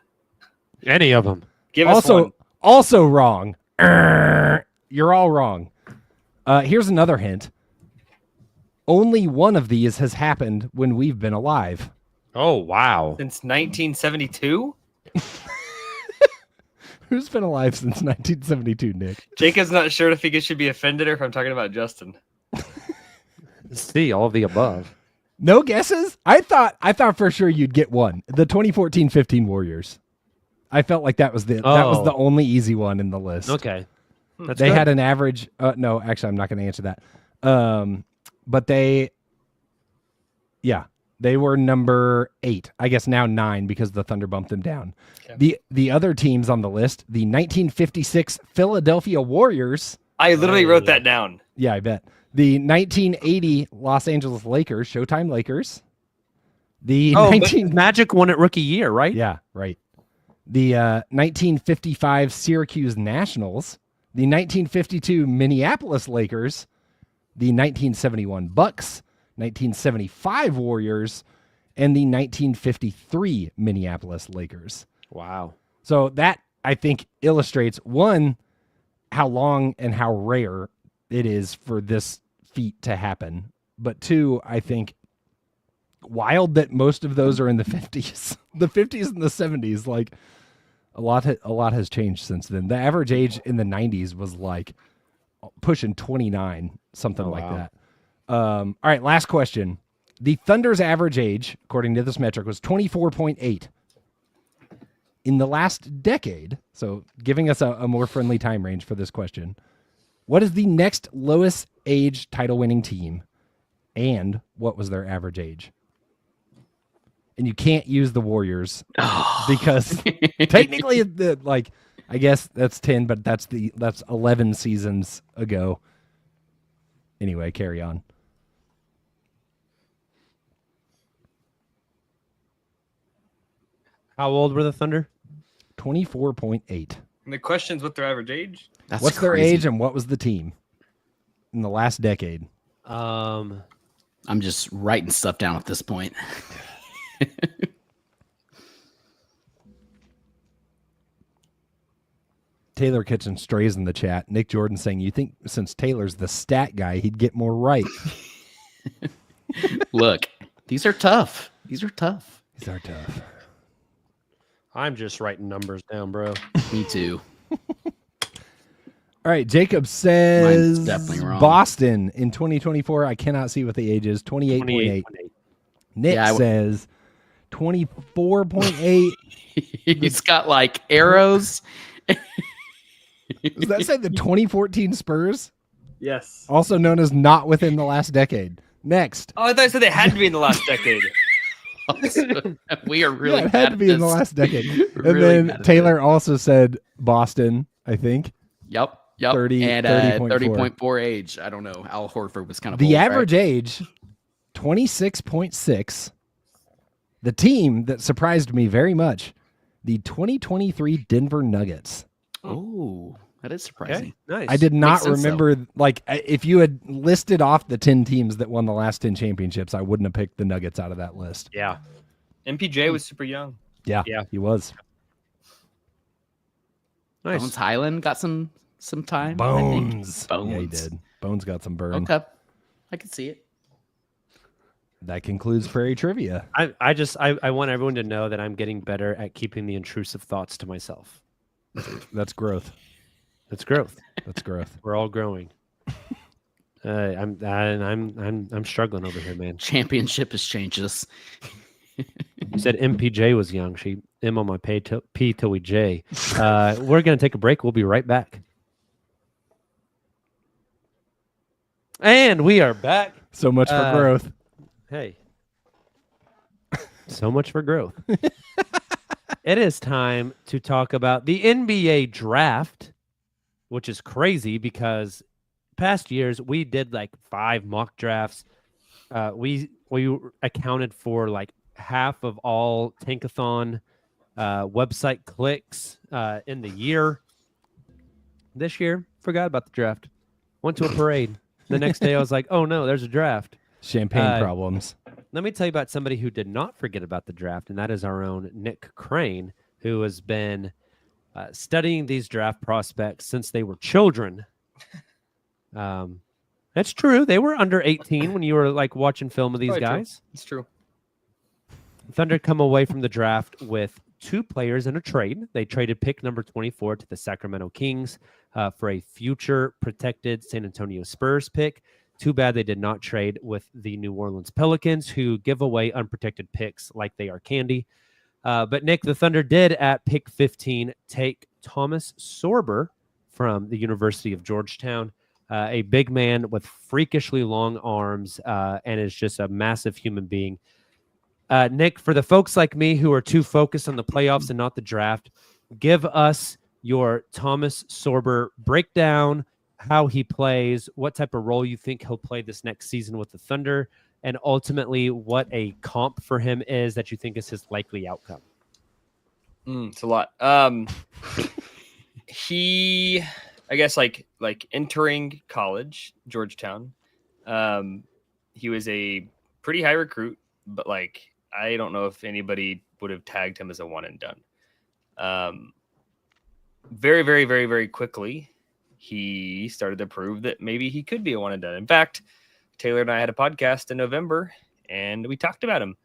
Any of them. Give us one. Also wrong. You're all wrong. Here's another hint. Only one of these has happened when we've been alive. Oh, wow. Since 1972? Who's been alive since 1972, Nick? Jacob's not sure if he should be offended or if I'm talking about Justin. See, all of the above. No guesses? I thought for sure you'd get one. The 2014-15 Warriors. I felt like that was the only easy one in the list. Okay. That's They good. had an average. No, actually, I'm not going to answer that. But they were number 8. I guess now 9 because the Thunder bumped them down. Okay. The other teams on the list, the 1956 Philadelphia Warriors. I literally wrote that down. Yeah, I bet. The 1980 Los Angeles Lakers, Showtime Lakers. The Magic won it rookie year, right? Yeah, right. The 1955 Syracuse Nationals. The 1952 Minneapolis Lakers. The 1971 Bucks. 1975 Warriors, and the 1953 Minneapolis Lakers. Wow. So that, I think, illustrates, one, how long and how rare it is for this feat to happen. But two, I think, wild that most of those are in the 50s. The 50s and the 70s, like, a lot has changed since then. The average age in the 90s was, like, pushing 29, something like that. All right, last question. The Thunder's average age, according to this metric, was 24.8. In the last decade, so giving us a more friendly time range for this question, what is the next lowest age title-winning team, and what was their average age? And you can't use the Warriors because technically, I guess that's 10, but that's 11 seasons ago. Anyway, carry on. How old were the Thunder? 24.8. And the question's what their average age? What's their age and what was the team in the last decade? I'm just writing stuff down at this point. Taylor Kitchen strays in the chat. Nick Jordan saying, you think since Taylor's the stat guy, he'd get more right. Look, these are tough. These are tough. I'm just writing numbers down, bro. Me too. All right, Jacob says Mine's definitely wrong. Boston in 2024. I cannot see what the age is. 28.8. Nick says 24.8. He's got like arrows. Does that say the 2014 Spurs? Yes. Also known as not within the last decade. Next. Oh, I thought I said they had to be in the last decade. We are really it had to be in the last decade. And Really then Taylor also said Boston, I think. Yep. 30, and 30.4 age. I don't know. Al Horford was kind of the old, average right? age, 26.6. The team that surprised me very much, the 2023 Denver Nuggets. Oh, That is surprising. Nice. I did not Makes sense, remember, like, if you had listed off the 10 teams that won the last 10 championships, I wouldn't have picked the Nuggets out of that list. Yeah. MPJ was super young. Yeah, Yeah. he was. Nice. Bones Highland got some time. I think. Bones. Bones. Yeah, he did. Bones got some burn. Okay. I can see it. That concludes Prairie Trivia. I want everyone to know that I'm getting better at keeping the intrusive thoughts to myself. That's growth. That's growth. That's growth. We're all growing. I'm struggling over here, man. Championship has changed us. You said MPJ was young. She M on my P till we J. We're gonna take a break. We'll be right back. And we are back. So much for growth. Hey. So much for growth. It is time to talk about the NBA draft, which is crazy because past years we did like 5 mock drafts. We accounted for like half of all Tankathon website clicks in the year. This year, forgot about the draft. Went to a parade. The next day, I was like, oh no, there's a draft. Champagne problems. Let me tell you about somebody who did not forget about the draft, and that is our own Nick Crane, who has been studying these draft prospects since they were children. That's true. They were under 18 when you were like watching film of these Probably guys. True. It's true. Thunder come away from the draft with 2 players in a trade. They traded pick number 24 to the Sacramento Kings for a future protected San Antonio Spurs pick. Too bad they did not trade with the New Orleans Pelicans, who give away unprotected picks like they are candy. But Nick, the Thunder did at pick 15 take Thomas Sorber from the University of Georgetown, a big man with freakishly long arms and is just a massive human being. Nick, for the folks like me who are too focused on the playoffs and not the draft, give us your Thomas Sorber breakdown, how he plays, what type of role you think he'll play this next season with the Thunder, and ultimately what a comp for him is that you think is his likely outcome. It's a lot. He, I guess, like entering college, Georgetown, he was a pretty high recruit, but like, I don't know if anybody would have tagged him as a one and done. Very, very, very, very quickly, he started to prove that maybe he could be a one and done. In fact, Taylor and I had a podcast in November, and we talked about him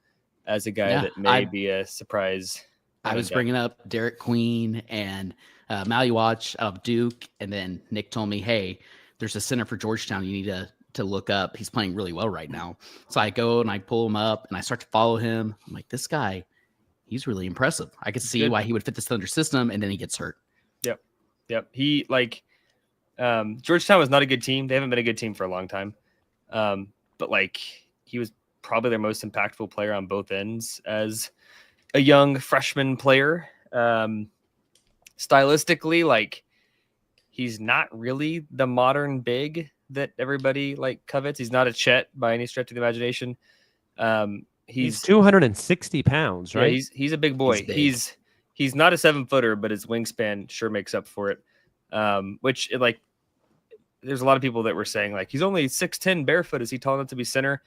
as a guy that may be a surprise. I was bringing up Derek Queen and Maluach of Duke, and then Nick told me, hey, there's a center for Georgetown you need to look up. He's playing really well right now. So I go and I pull him up, and I start to follow him. I'm like, this guy, he's really impressive. I could see why he would fit this Thunder system, and then he gets hurt. Yep. He Georgetown was not a good team. They haven't been a good team for a long time. But like, he was probably their most impactful player on both ends as a young freshman player. Stylistically, like, he's not really the modern big that everybody like covets. He's not a Chet by any stretch of the imagination. He's 260 pounds, right? Yeah, he's a big boy. He's not a 7-footer, but his wingspan sure makes up for it. Which there's a lot of people that were saying like, he's only 6'10" barefoot. Is he tall enough to be center?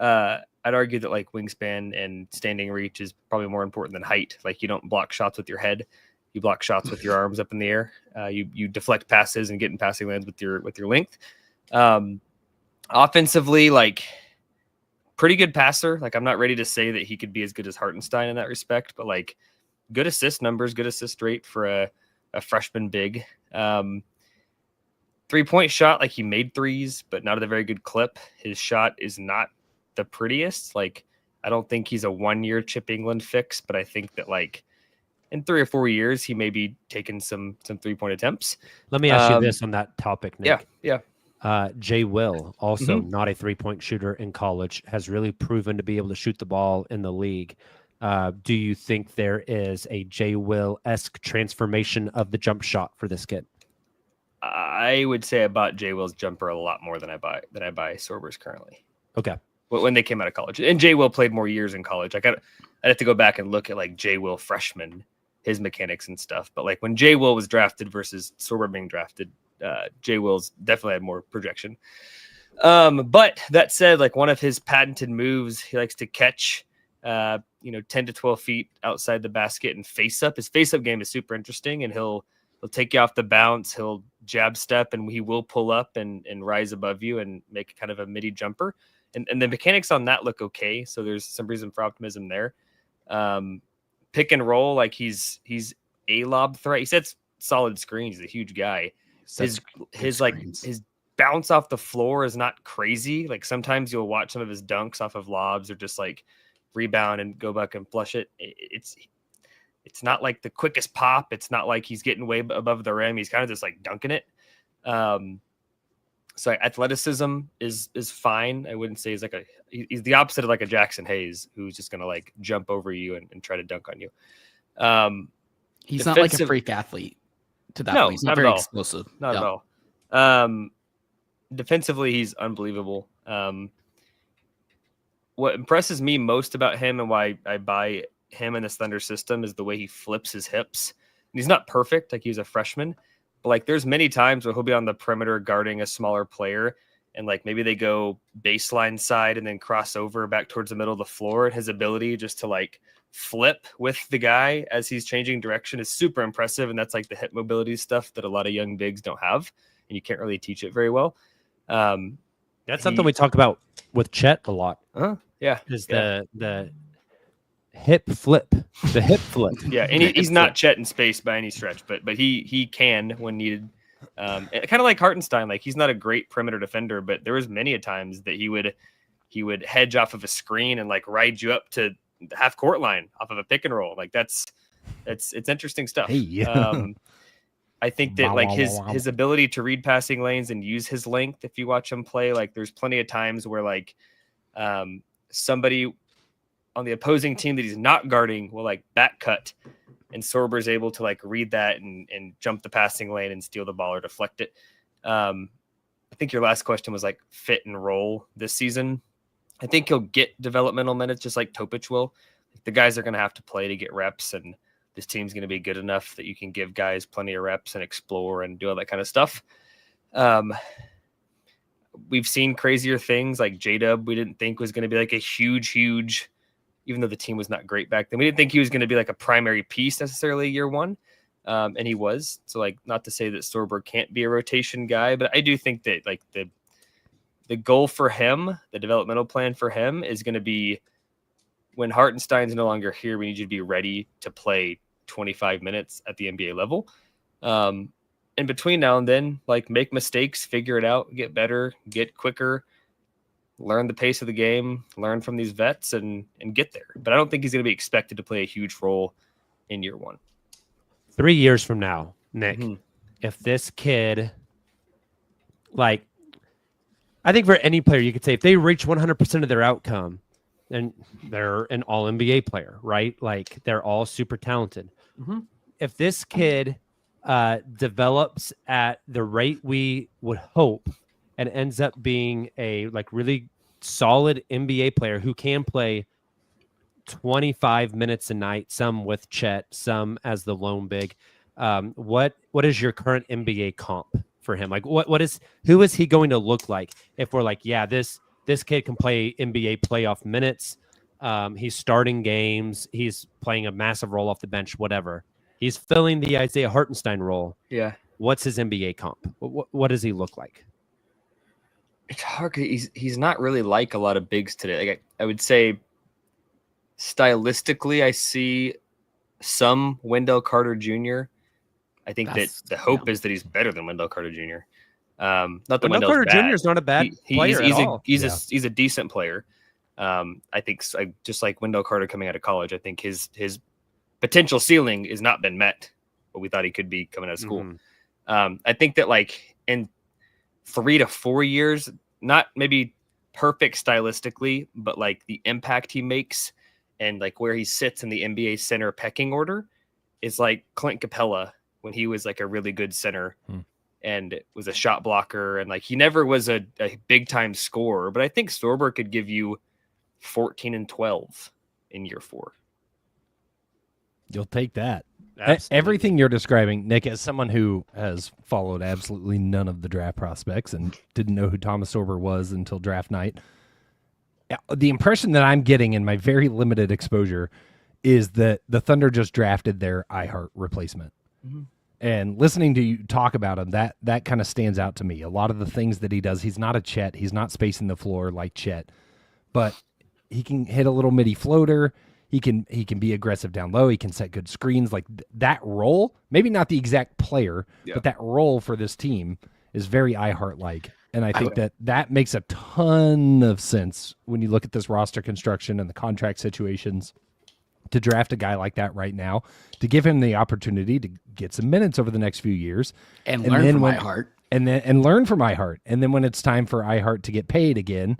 I'd argue that like wingspan and standing reach is probably more important than height. Like, you don't block shots with your head. You block shots with your arms up in the air. You deflect passes and get in passing lanes with your length. Offensively, like, pretty good passer. Like, I'm not ready to say that he could be as good as Hartenstein in that respect, but like, good assist numbers, good assist rate for a freshman big. 3-point shot, like, he made threes, but not at a very good clip. His shot is not the prettiest. Like, I don't think he's a 1-year Chip England fix, but I think that like in 3 or 4 years, he may be taking some 3-point attempts. Let me ask you this on that topic, Nick. Yeah. Jay Will, also not a 3-point shooter in college, has really proven to be able to shoot the ball in the league. Do you think there is a Jay Will-esque transformation of the jump shot for this kid? I would say I bought Jay Will's jumper a lot more than I buy Sorber's currently. Okay. When they came out of college, and Jay Will played more years in college. I'd have to go back and look at like Jay Will freshman his mechanics and stuff. But like when Jay Will was drafted versus Sorber being drafted, Jay Will's definitely had more projection. But that said, like one of his patented moves, he likes to catch 10 to 12 feet outside the basket and face up. His face up game is super interesting, and he'll take you off the bounce. He'll jab step, and he will pull up and rise above you and make kind of a midi jumper. And the mechanics on that look okay. So there's some reason for optimism there. Pick and roll, like he's a lob threat. He sets solid screens. He's a huge guy. His bounce off the floor is not crazy. Like sometimes you'll watch some of his dunks off of lobs or just like rebound and go back and flush it. It's not like the quickest pop. It's not like he's getting way above the rim. He's kind of just like dunking it. So athleticism is fine. I wouldn't say he's the opposite of like a Jackson Hayes, who's just going to like jump over you and try to dunk on you. He's not like a freak athlete to that point. He's not very explosive. Not at all. Defensively, he's unbelievable. What impresses me most about him and why I buy him in this Thunder system is the way he flips his hips. And he's not perfect. Like he's a freshman, but like there's many times where he'll be on the perimeter guarding a smaller player. And like maybe they go baseline side and then cross over back towards the middle of the floor. And his ability just to like flip with the guy as he's changing direction is super impressive. And that's like the hip mobility stuff that a lot of young bigs don't have. And you can't really teach it very well. That's something we talk about with Chet a lot. Yeah. Is the hip flip. The hip flip. Yeah. And he's not Chet in space by any stretch, but he can when needed. Kind of like Hartenstein, like he's not a great perimeter defender, but there was many a times that he would hedge off of a screen and like ride you up to the half court line off of a pick and roll. Like it's interesting stuff. Hey. I think that like his ability to read passing lanes and use his length, if you watch him play, like there's plenty of times where like somebody on the opposing team that he's not guarding will like back cut, and Sorber's able to like read that and jump the passing lane and steal the ball or deflect it. I think your last question was like fit and roll this season. I think he'll get developmental minutes just like Topic will. The guys are going to have to play to get reps, and this team's going to be good enough that you can give guys plenty of reps and explore and do all that kind of stuff. We've seen crazier things like J-Dub. We didn't think was going to be like a huge, even though the team was not great back then. We didn't think he was going to be like a primary piece necessarily year one. And he was. So like, not to say that Sorber can't be a rotation guy, but I do think that like the goal for him, the developmental plan for him is going to be when Hartenstein's no longer here, we need you to be ready to play 25 minutes at the NBA level. In between now and then, like make mistakes, figure it out, get better, get quicker, learn the pace of the game, learn from these vets and get there. But I don't think he's going to be expected to play a huge role in year one. 3 years from now, Nick, if this kid, like, I think for any player, you could say if they reach 100% of their outcome, then they're an all NBA player, right? Like they're all super talented. If this kid develops at the rate we would hope and ends up being a like really solid NBA player who can play 25 minutes a night, some with Chet, some as the lone big, what is your current NBA comp for him? Like who is he going to look like if we're like, yeah, this kid can play NBA playoff minutes. He's starting games. He's playing a massive role off the bench, whatever. He's filling the Isaiah Hartenstein role. Yeah. What's his NBA comp? What does he look like? It's hard. He's not really like a lot of bigs today. Like I would say stylistically, I see some Wendell Carter Jr. I think that the hope is that he's better than Wendell Carter Jr. Not that Wendell Carter Jr. is not a bad player at all. He's a decent player. I think just like Wendell Carter coming out of college, I think his potential ceiling has not been met, what we thought he could be coming out of school. I think that like in 3 to 4 years, not maybe perfect stylistically, but like the impact he makes and like where he sits in the NBA center pecking order is like Clint Capella when he was like a really good center and was a shot blocker. And like, he never was a big time scorer, but I think Sorber could give you 14 and 12 in year 4. You'll take that. Absolutely. You're describing, Nick, as someone who has followed absolutely none of the draft prospects and didn't know who Thomas Sorber was until draft night, the impression that I'm getting in my very limited exposure is that the Thunder just drafted their iHeart replacement. Mm-hmm. And listening to you talk about him, that kind of stands out to me. A lot of the things that he does, he's not a Chet. He's not spacing the floor like Chet, but he can hit a little midi floater. He can be aggressive down low. He can set good screens. Like that role, maybe not the exact player, but that role for this team is very iHeart-like. And I think that makes a ton of sense when you look at this roster construction and the contract situations, to draft a guy like that right now, to give him the opportunity to get some minutes over the next few years and learn from iHeart. And learn from iHeart. And then when it's time for iHeart to get paid again,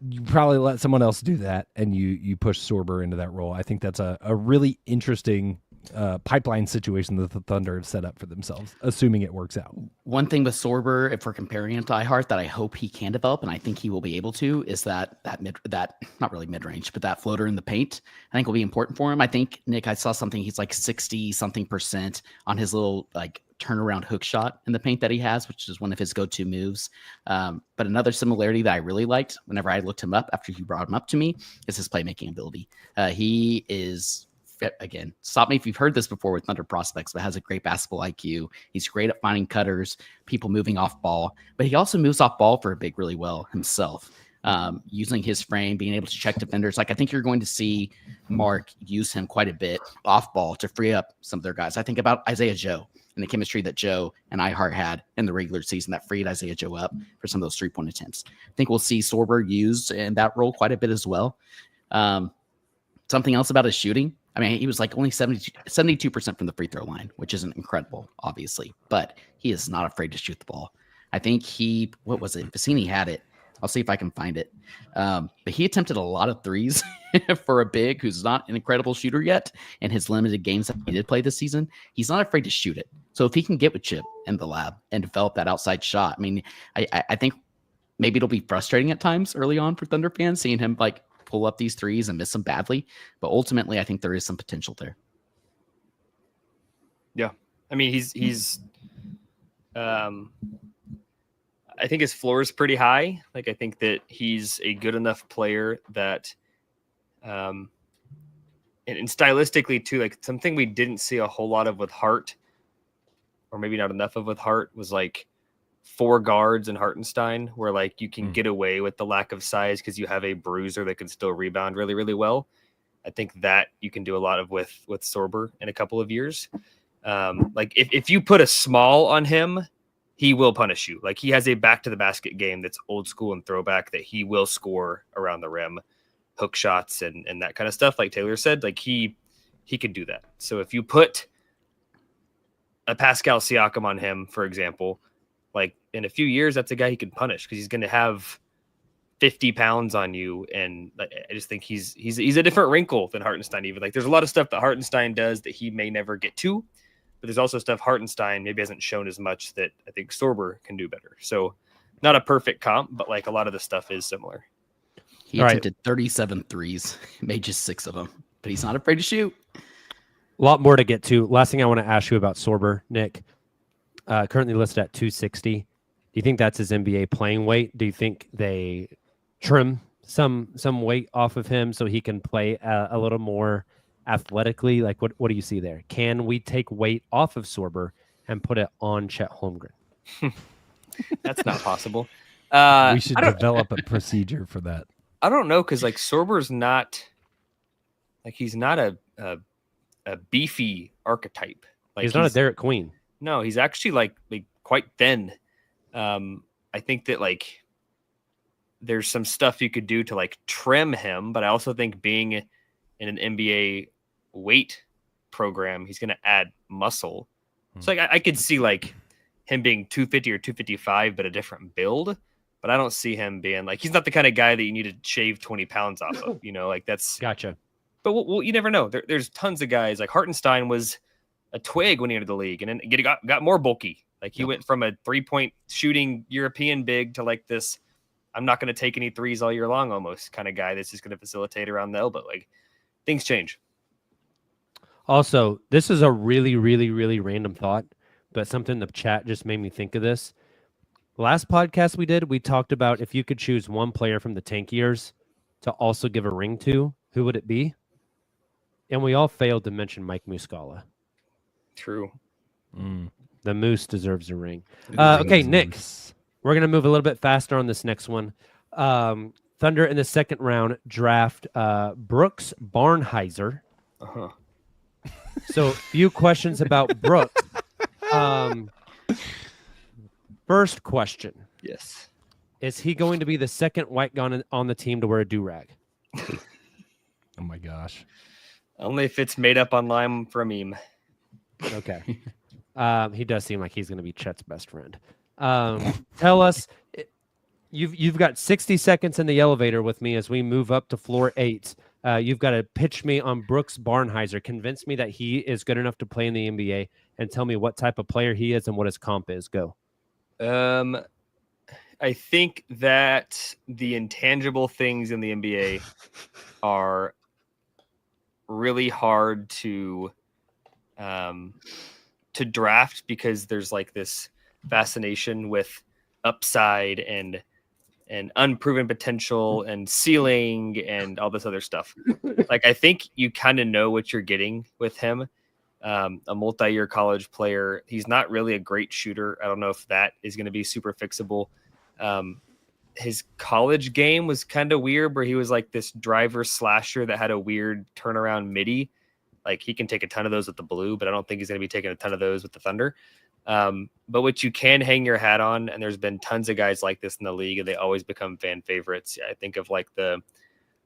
you probably let someone else do that, and you push Sorber into that role. I think that's a really interesting pipeline situation that the Thunder have set up for themselves, assuming it works out. One thing with Sorber, if we're comparing him to iHeart, that I hope he can develop, and I think he will be able to, is that not really mid-range, but that floater in the paint, I think will be important for him. I think, Nick, I saw something, he's like 60-something% on his little like turnaround hook shot in the paint that he has, which is one of his go-to moves. But another similarity that I really liked whenever I looked him up after you brought him up to me is his playmaking ability. He is, again, stop me if you've heard this before with Thunder prospects, but has a great basketball IQ. He's great at finding cutters, people moving off ball, but he also moves off ball for a big really well himself. Using his frame, being able to check defenders. Like I think you're going to see Mark use him quite a bit off ball to free up some of their guys. I think about Isaiah Joe and the chemistry that Joe and iHeart had in the regular season that freed Isaiah Joe up for some of those 3-point attempts. I think we'll see Sorber used in that role quite a bit as well. Something else about his shooting. I mean, he was like only 72% from the free throw line, which isn't incredible, obviously, but he is not afraid to shoot the ball. I think what was it? Vicini had it. I'll see if I can find it. But he attempted a lot of threes for a big who's not an incredible shooter yet. In his limited games that he did play this season, he's not afraid to shoot it. So if he can get with Chip in the lab and develop that outside shot, I mean, I think maybe it'll be frustrating at times early on for Thunder fans, seeing him like pull up these threes and miss them badly. But ultimately, I think there is some potential there. Yeah. I mean, he's I think his floor is pretty high. Like, I think that he's a good enough player that, and stylistically too, like something we didn't see a whole lot of with Hart, or maybe not enough of with Hart, was like 4 guards in Hartenstein, where like you can get away with the lack of size because you have a bruiser that can still rebound really, really well. I think that you can do a lot of with Sorber in a couple of years. Like if you put a small on him, he will punish you. Like he has a back to the basket game that's old school and throwback that he will score around the rim, hook shots and that kind of stuff. Like Taylor said, like he could do that. So if you put a Pascal Siakam on him, for example, like in a few years, that's a guy he can punish because he's going to have 50 pounds on you. And I just think he's a different wrinkle than Hartenstein. Even like there's a lot of stuff that Hartenstein does that he may never get to. But there's also stuff Hartenstein maybe hasn't shown as much that I think Sorber can do better. So not a perfect comp, but like a lot of the stuff is similar. He attempted 37 threes, made just 6 of them, but he's not afraid to shoot. A lot more to get to. Last thing I want to ask you about Sorber, Nick, currently listed at 260. Do you think that's his NBA playing weight? Do you think they trim some weight off of him so he can play a little more athletically? Like what do you see there? Can we take weight off of Sorber and put it on Chet Holmgren? That's not possible. We should develop a procedure for that. I don't know, because like Sorber's not like he's not a beefy archetype. Like he's not a Derek Queen. No, he's actually like quite thin. I think that like there's some stuff you could do to like trim him, but I also think being in an NBA weight program, he's going to add muscle. So like I could see like him being 250 or 255, but a different build. But I don't see him being like, he's not the kind of guy that you need to shave 20 pounds off of, you know, like that's gotcha. But you never know. There's tons of guys like Hartenstein was a twig when he entered the league and then got more bulky. Like he went from a 3-point shooting European big to like this, I'm not going to take any threes all year long almost kind of guy that's just going to facilitate around the elbow. Like things change. Also, this is a really, really, really random thought, but something the chat just made me think of this. Last podcast we did, we talked about if you could choose one player from the Tank years to also give a ring to, who would it be? And we all failed to mention Mike Muscala. True. The Moose deserves a ring. Okay, Nick, we're going to move a little bit faster on this next one. Thunder in the second round draft Brooks Barnhizer. Uh-huh. So, few questions about Brooks. First question. Yes. Is he going to be the second white guy on the team to wear a do-rag? Oh my gosh. Only if it's made up online for a meme. Okay. He does seem like he's going to be Chet's best friend. Tell us, you've got 60 seconds in the elevator with me as we move up to floor 8. You've got to pitch me on Brooks Barnhizer. Convince me that he is good enough to play in the NBA, and tell me what type of player he is and what his comp is. Go. I think that the intangible things in the NBA are really hard to draft because there's like this fascination with upside and unproven potential and ceiling and all this other stuff. Like, I think you kind of know what you're getting with him. A multi-year college player. He's not really a great shooter. I don't know if that is going to be super fixable. His college game was kind of weird, where he was like this driver slasher that had a weird turnaround midi. Like, he can take a ton of those with the Blue, but I don't think he's going to be taking a ton of those with the Thunder. But what you can hang your hat on, and there's been tons of guys like this in the league, and they always become fan favorites. I think of like the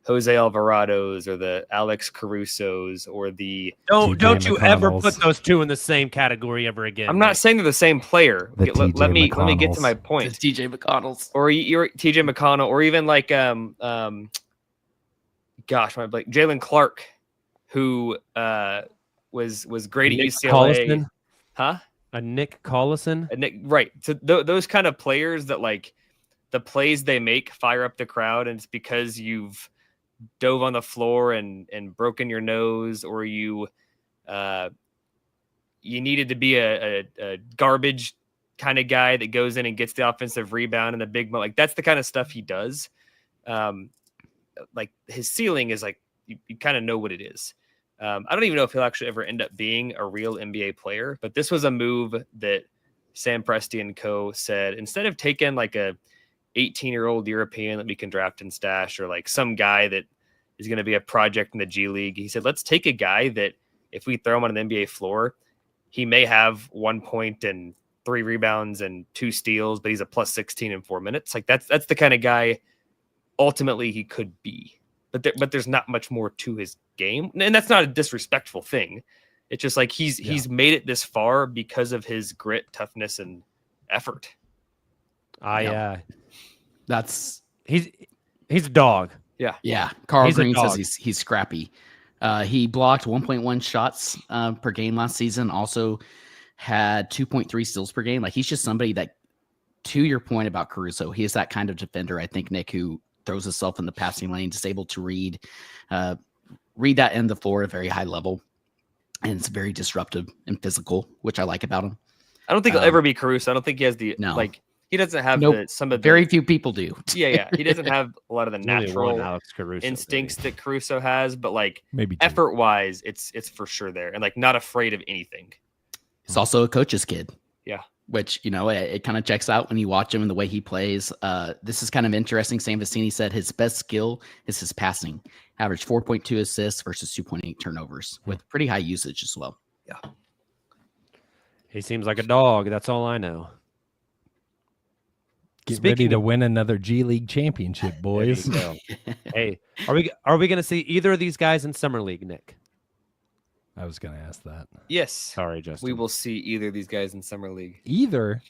Jose Alvarados or the Alex Carusos or the don't you ever put those two in the same category ever again. I'm not saying they're the same player. Let me get to my It's point. TJ McConnell's. Or you're TJ McConnell, or even like Jalen Clark, who was great at Nick UCLA. Collison? Huh? A Nick Collison? Right. So those kind of players that, like, the plays they make fire up the crowd, and it's because you've dove on the floor and broken your nose, or you needed to be a garbage kind of guy that goes in and gets the offensive rebound and the big, like, that's the kind of stuff he does. Like, his ceiling is like, you kind of know what it is. I don't even know if he'll actually ever end up being a real NBA player, but this was a move that Sam Presti and co said, instead of taking like a 18-year-old European that we can draft and stash, or like some guy that is going to be a project in the G League, he said, let's take a guy that if we throw him on an NBA floor, he may have 1 point and 3 rebounds and 2 steals, but he's a plus 16 in 4 minutes. Like, that's the kind of guy ultimately he could be. But there's not much more to his game, and that's not a disrespectful thing. It's just like he's made it this far because of his grit, toughness, and effort. That's he's a dog. yeah. Carl He's a Green dog. says he's scrappy. He blocked 1.1 shots per game last season. Also had 2.3 steals per game. Like, he's just somebody that, to your point about Caruso, he is that kind of defender, I think, Nick, who throws himself in the passing lane, is able to read that end of the floor at a very high level. And it's very disruptive and physical, which I like about him. I don't think he'll ever be Caruso. I don't think he has the like. He doesn't have very few people do. Yeah. He doesn't have a lot of the Only one natural Alex Caruso, instincts that Caruso has, but like Maybe two. effort wise, it's for sure there, and like not afraid of anything. He's also a coach's kid. Yeah. Which, it kind of checks out when you watch him and the way he plays. This is kind of interesting. Sam Vecini said his best skill is his passing. Average 4.2 assists versus 2.8 turnovers with pretty high usage as well. Yeah. He seems like a dog. That's all I know. Get ready to win another G League championship, boys. There you go. Hey, are we going to see either of these guys in Summer League, Nick? I was going to ask that. Yes. Sorry, Justin. We will see either of these guys in Summer League. Either?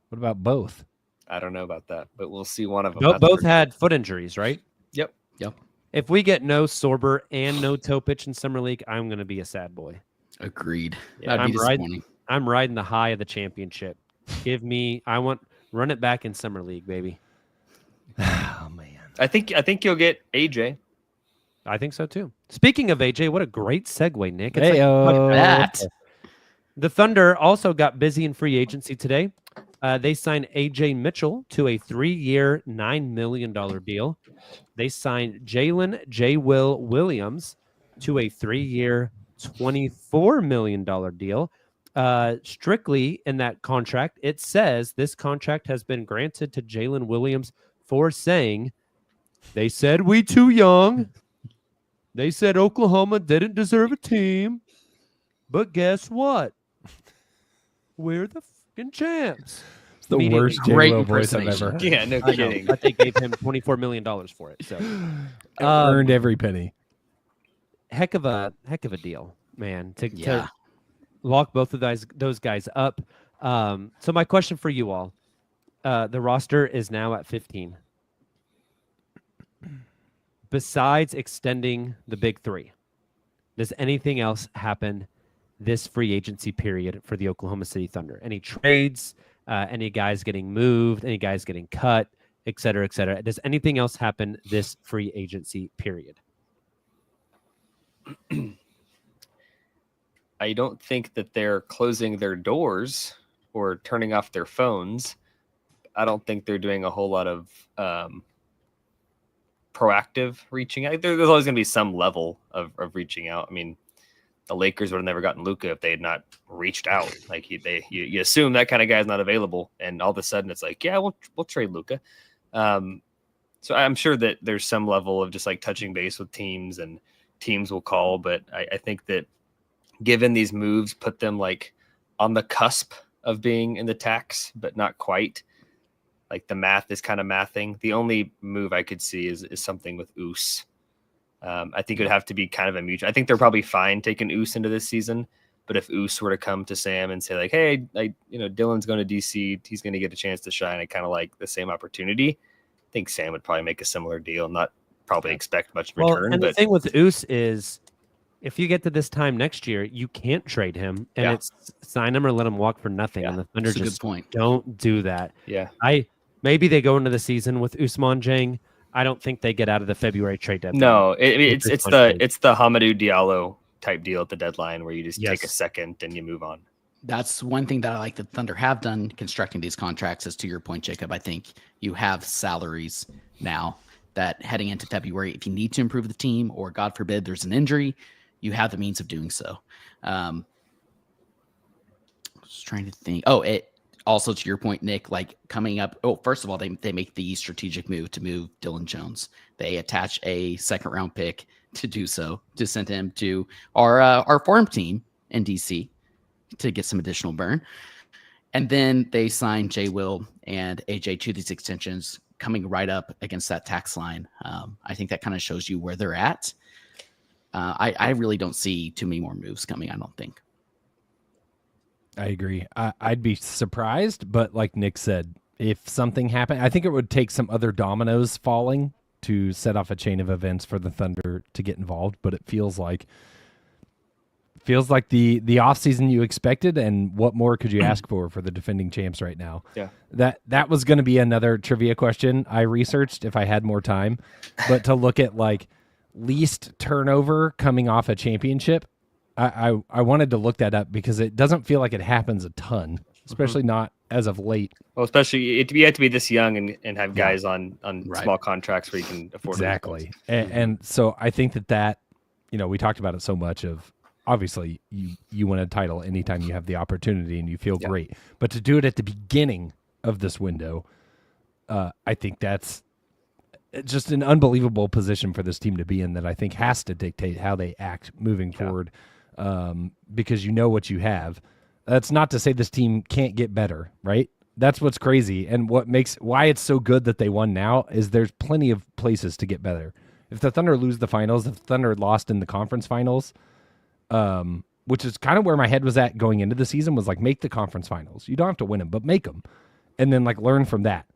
What about both? I don't know about that, but we'll see one of them. Both had foot injuries, right? Yep. If we get no Sorber and no Topich in Summer League, I'm going to be a sad boy. Agreed. Yeah, That'd be disappointing. I'm riding the high of the championship. Run it back in Summer League, baby. Oh, man. I think you'll get AJ. I think so too. Speaking of AJ, what a great segue, Nick. It's Heyo. That. The Thunder also got busy in free agency today. They signed AJ Mitchell to a 3-year, $9 million deal. They signed Jalen J. Will Williams to a 3-year, $24 million deal. Strictly in that contract, it says this contract has been granted to Jalen Williams for saying, they said we too young. They said Oklahoma didn't deserve a team. But guess what? We're the fucking champs. It's the Immediately. worst Great J-Lo voice I've impersonation. ever. Yeah, no I know, kidding. but they gave him $24 million for it. So Earned every penny. heck of a deal, man. To Yeah. lock both of those guys up. So my question for you all: the roster is now at 15. Besides extending the big three, does anything else happen this free agency period for the Oklahoma City Thunder? Any trades? Any guys getting moved? Any guys getting cut? Et cetera, et cetera. Does anything else happen this free agency period? I don't think that they're closing their doors or turning off their phones. I don't think they're doing a whole lot of proactive reaching out. There's always going to be some level of reaching out. I mean, the Lakers would have never gotten Luka if they had not reached out. Like you assume that kind of guy is not available, and all of a sudden it's like, yeah, we'll trade Luka. So I'm sure that there's some level of just like touching base with teams, and teams will call. But I think that given these moves put them like on the cusp of being in the tax, but not quite. Like the math is kind of mathing. The only move I could see is something with Oos. I think it would have to be kind of a mutual. I think they're probably fine taking Oos into this season, but if Oos were to come to Sam and say like, "Hey, Dylan's going to DC, he's going to get a chance to shine," I kind of like the same opportunity. I think Sam would probably make a similar deal, not probably expect much in return. And but the thing with Oos is, if you get to this time next year, you can't trade him, and it's sign him or let him walk for nothing. Yeah, And the Thunder that's a just good point. don't do that. yeah, Maybe they go into the season with Ousmane Dieng. I don't think they get out of the February trade deadline. no, it's the Hamidou Diallo type deal at the deadline where you just take a second and you move on. That's one thing that I like the Thunder have done constructing these contracts is, to your point, Jacob, I think you have salaries now that heading into February, if you need to improve the team or God forbid there's an injury, you have the means of doing so. I was trying to think. It also, to your point, Nick, like coming up. First of all, they make the strategic move to move Dylan Jones. They attach a 2nd round pick to do so, to send him to our farm team in DC to get some additional burn. And then they sign J. Will and AJ to these extensions coming right up against that tax line. I think that kind of shows you where they're at. I really don't see too many more moves coming, I don't think. I agree. I'd be surprised, but like Nick said, if something happened, I think it would take some other dominoes falling to set off a chain of events for the Thunder to get involved. But it feels like the offseason you expected, and what more could you ask for the defending champs right now? Yeah. That was going to be another trivia question I researched if I had more time, but to look at like least turnover coming off a championship, I wanted to look that up because it doesn't feel like it happens a ton, especially not as of late. Well, especially you have to be this young and have guys on small contracts where you can afford exactly. And so I think that we talked about it so much of, obviously you win a title anytime you have the opportunity and you feel great, but to do it at the beginning of this window, I think that's just an unbelievable position for this team to be in that I think has to dictate how they act moving forward. Because you know what you have. That's not to say this team can't get better, right? That's what's crazy. And why it's so good that they won now is there's plenty of places to get better. If the Thunder lose the finals, if the Thunder lost in the conference finals, which is kind of where my head was at going into the season, was like, make the conference finals. You don't have to win them, but make them. And then like learn from that.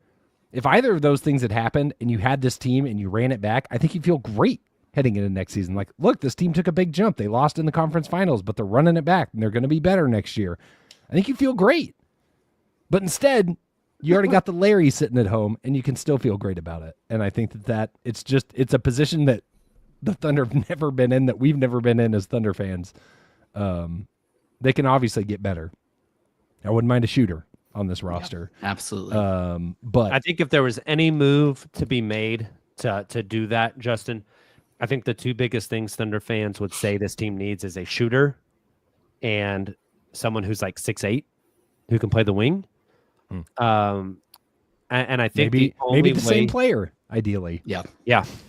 If either of those things had happened and you had this team and you ran it back, I think you'd feel great heading into next season. Like, look, this team took a big jump. They lost in the conference finals, but they're running it back and they're going to be better next year. I think you feel great. But instead, you already got the Larry sitting at home and you can still feel great about it. And I think that it's a position that the Thunder have never been in, that we've never been in as Thunder fans. They can obviously get better. I wouldn't mind a shooter on this roster. Absolutely. But I think if there was any move to be made to do that, Justin, I think the two biggest things Thunder fans would say this team needs is a shooter and someone who's like 6'8", who can play the wing. And I think maybe the same player, ideally. Yeah.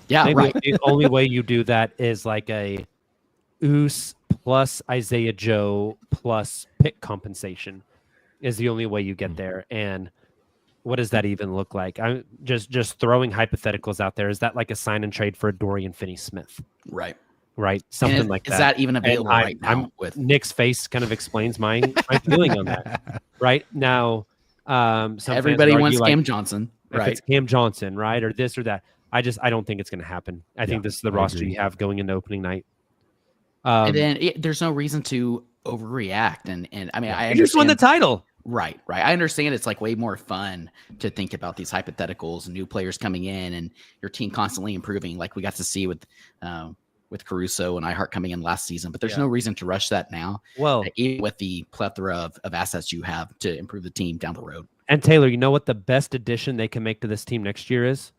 Maybe Right. the only way you do that is like a Oos plus Isaiah Joe plus pick compensation is the only way you get there. And what does that even look like? I'm just throwing hypotheticals out there. Is that like a sign and trade for a Dorian Finney-Smith? Right. Right. Something like that. Is that even available And right now? With Nick's face kind of explains my feeling on that. Right now, some fans everybody argue, wants like, Cam Johnson, if right? it's Cam Johnson, right, or this or that. I don't think it's going to happen. I think this is the roster agree. you have going into opening night. And then there's no reason to overreact. And I mean, I You just won the understand. title. Right. I understand it's like way more fun to think about these hypotheticals, new players coming in, and your team constantly improving, like we got to see with Caruso and iHeart coming in last season. But there's no reason to rush that now. Well, Even with the plethora of assets you have to improve the team down the road. and Taylor, you know what the best addition they can make to this team next year is?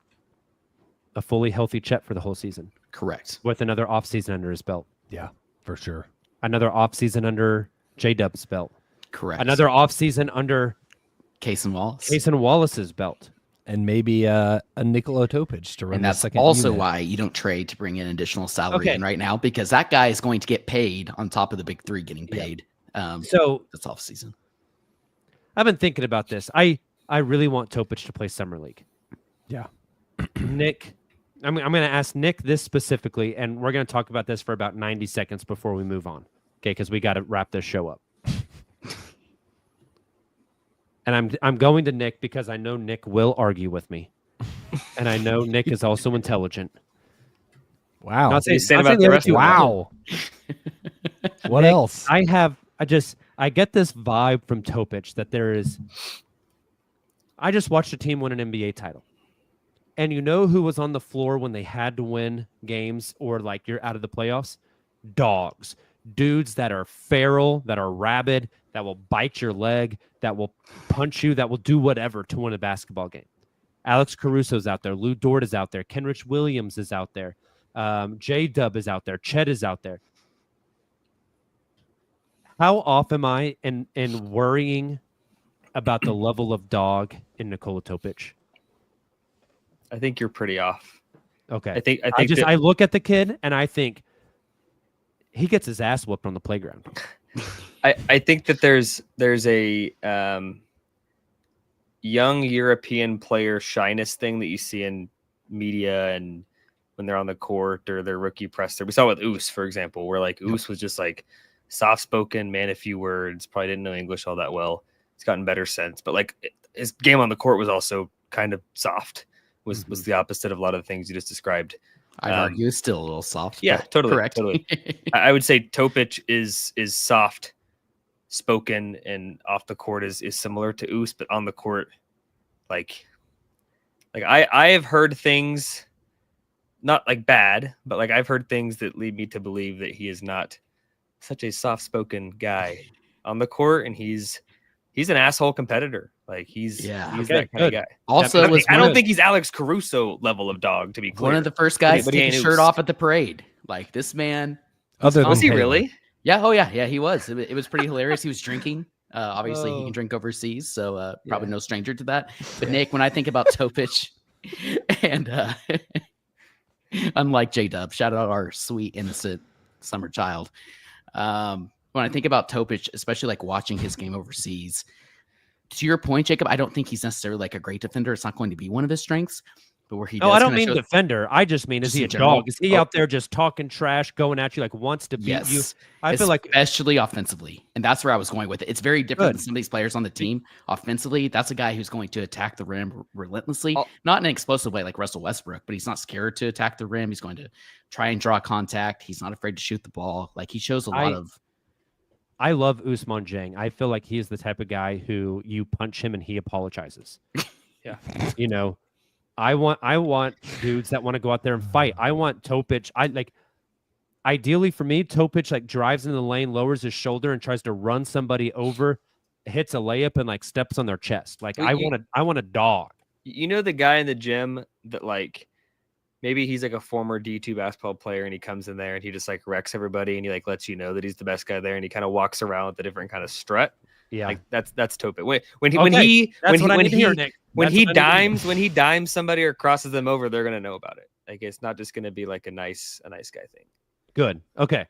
A fully healthy Chet for the whole season Correct. with another offseason under his belt. Yeah, for sure. Another offseason under J-Dub's belt. Correct. Another offseason under Case and Wallace. Jason Wallace's belt. And maybe a Nikola Topic to run And the that's second also unit. why you don't trade to bring in additional salary Okay. in right now, because that guy is going to get paid on top of the big three getting paid. So That's off season. I've been thinking about this. I really want Topic to play Summer League. Yeah. Nick, I'm going to ask Nick this specifically, and we're going to talk about this for about 90 seconds before we move on. Okay, because we got to wrap this show up. And I'm going to Nick because I know Nick will argue with me, and I know Nick is also intelligent. Wow. Not saying, saying not about saying the other rest of two Wow. aren't. What Nick, else? I get this vibe from Topic that there is. I just watched a team win an NBA title. And you know who was on the floor when they had to win games or like you're out of the playoffs? Dogs. Dudes that are feral, that are rabid, that will bite your leg, that will punch you, that will do whatever to win a basketball game. Alex Caruso's out there. Lou Dort is out there. Kenrich Williams is out there. J-Dub is out there. Chet is out there. How off am I in worrying about the level of dog in Nikola Topic? I think you're pretty off. Okay. I think that- I look at the kid and I think he gets his ass whooped on the playground. I think that there's a young European player shyness thing that you see in media and when they're on the court or their rookie presser. We saw with Oos, for example, where like Oos was just like soft spoken, man, a few words, probably didn't know English all that well. He's gotten better since, but like his game on the court was also kind of soft. Was the opposite of a lot of the things you just described. I'd argue it's still a little soft. Yeah, but totally. Correct. Totally. I would say Topic is soft spoken and off the court is similar to Oos, but on the court, like I have heard things, not like bad, but like I've heard things that lead me to believe that he is not such a soft spoken guy on the court, and he's an asshole competitor. Like he's that kind of guy. Also, I don't think he's Alex Caruso level of dog, to be clear. one of the first guys But to he take his ain't shirt Oos. off at the parade. Like this man. Other than Was he Taylor. really? Yeah. Oh yeah. Yeah. He was. It was pretty hilarious. He was drinking. Obviously, he can drink overseas, so probably no stranger to that. But Nick, when I think about Topic, and unlike J-Dub, shout out our sweet innocent summer child. When I think about Topic, especially like watching his game overseas, to your point, Jacob, I don't think he's necessarily like a great defender. It's not going to be one of his strengths, but where he No, does I don't kinda mean show- defender. I just mean, is Just he in a general? dog? Is he Oh. out there just talking trash, going at you, like wants to beat you? Yes. I feel like especially offensively, and that's where I was going with it. It's very different Good. than some of these players on the team. Offensively, that's a guy who's going to attack the rim relentlessly, Oh. not in an explosive way like Russell Westbrook, but he's not scared to attack the rim. He's going to try and draw contact. He's not afraid to shoot the ball. Like he shows a lot of. I love Usman Jang. I feel like he's the type of guy who you punch him and he apologizes. Yeah. You know, I want dudes that want to go out there and fight. I want Topic. Ideally for me, Topic like drives into the lane, lowers his shoulder, and tries to run somebody over, hits a layup, and like steps on their chest. Like Well, I want a dog. You know the guy in the gym that like maybe he's like a former D2 basketball player and he comes in there and he just like wrecks everybody and he like lets you know that he's the best guy there and he kind of walks around with a different kind of strut. Yeah, Like that's Topic. When he dimes somebody or crosses them over, they're gonna know about it. Like it's not just gonna be like a nice guy thing. Good. Okay.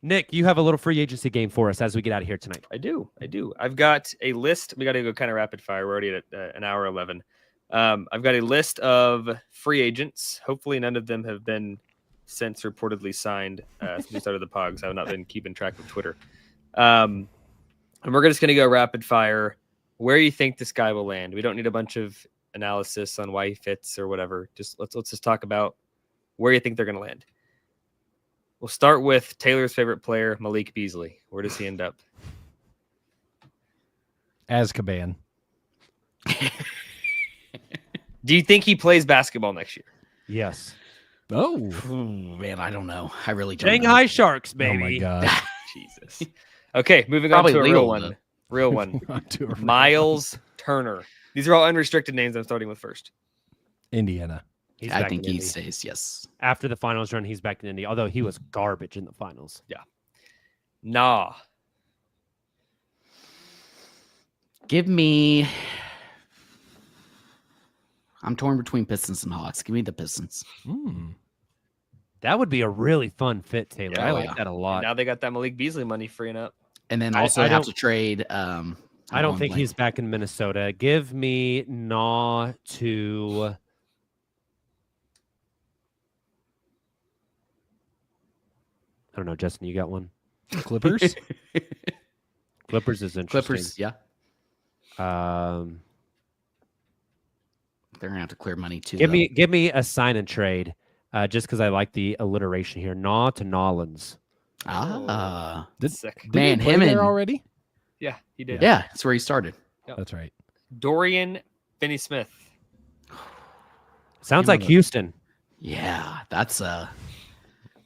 Nick, you have a little free agency game for us as we get out of here tonight. I do. I've got a list. We got to go kind of rapid fire. We're already at an hour 11. I've got a list of free agents. Hopefully none of them have been since reportedly signed since we started the Pogs. I have not been keeping track of Twitter. And we're just going to go rapid fire. Where you think this guy will land? We don't need a bunch of analysis on why he fits or whatever. Just let's just talk about where you think they're going to land. We'll start with Taylor's favorite player, Malik Beasley. Where does he end up? Azkaban. Do you think he plays basketball next year? Yes. Oh, Ooh, man, I don't know. I really don't know. Shanghai Sharks, oh baby. my God. Jesus. Okay, moving Probably on to a legal, real one. though. Real one. Not too early. Miles Turner. These are all unrestricted names. I'm starting with first. Indiana. He's I back think in he Indy. stays. Yes. After the finals run, he's back in Indy, although he was garbage in the finals. Nah. Give me. I'm torn between Pistons and Hawks. Give me the Pistons. That would be a really fun fit, Taylor. Yeah, I like yeah. that a lot. Now they got that Malik Beasley money freeing up. And then I also have don't- to trade. I don't think he's back in Minnesota. Give me Nah to. I don't know, Justin. You got one? Clippers. Clippers is interesting. Clippers. Yeah, they're gonna have to clear money too. Give me a sign and trade, just because I like the alliteration here. Nah to Nolans. Ah, Sick. Did Man, he play him there and- already? Yeah, he did. yeah, that's where he started. That's right. Dorian Finney-Smith. Sounds You like wanna- Houston. Yeah, that's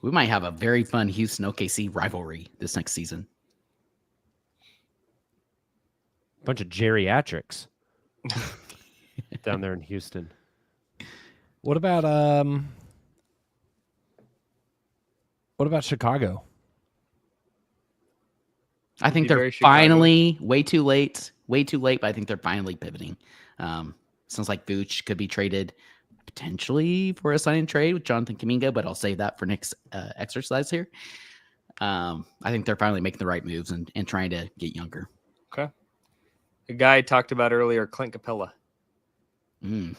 we might have a very fun Houston OKC rivalry this next season. Bunch of geriatrics down there in Houston. What about Chicago? I think Be they're very Chicago. finally way too late, but I think they're finally pivoting. Sounds like Vooch could be traded potentially for a sign and trade with Jonathan Kuminga, but I'll save that for next exercise here. I think they're finally making the right moves and trying to get younger. Okay. The guy I talked about earlier, Clint Capella. I mean,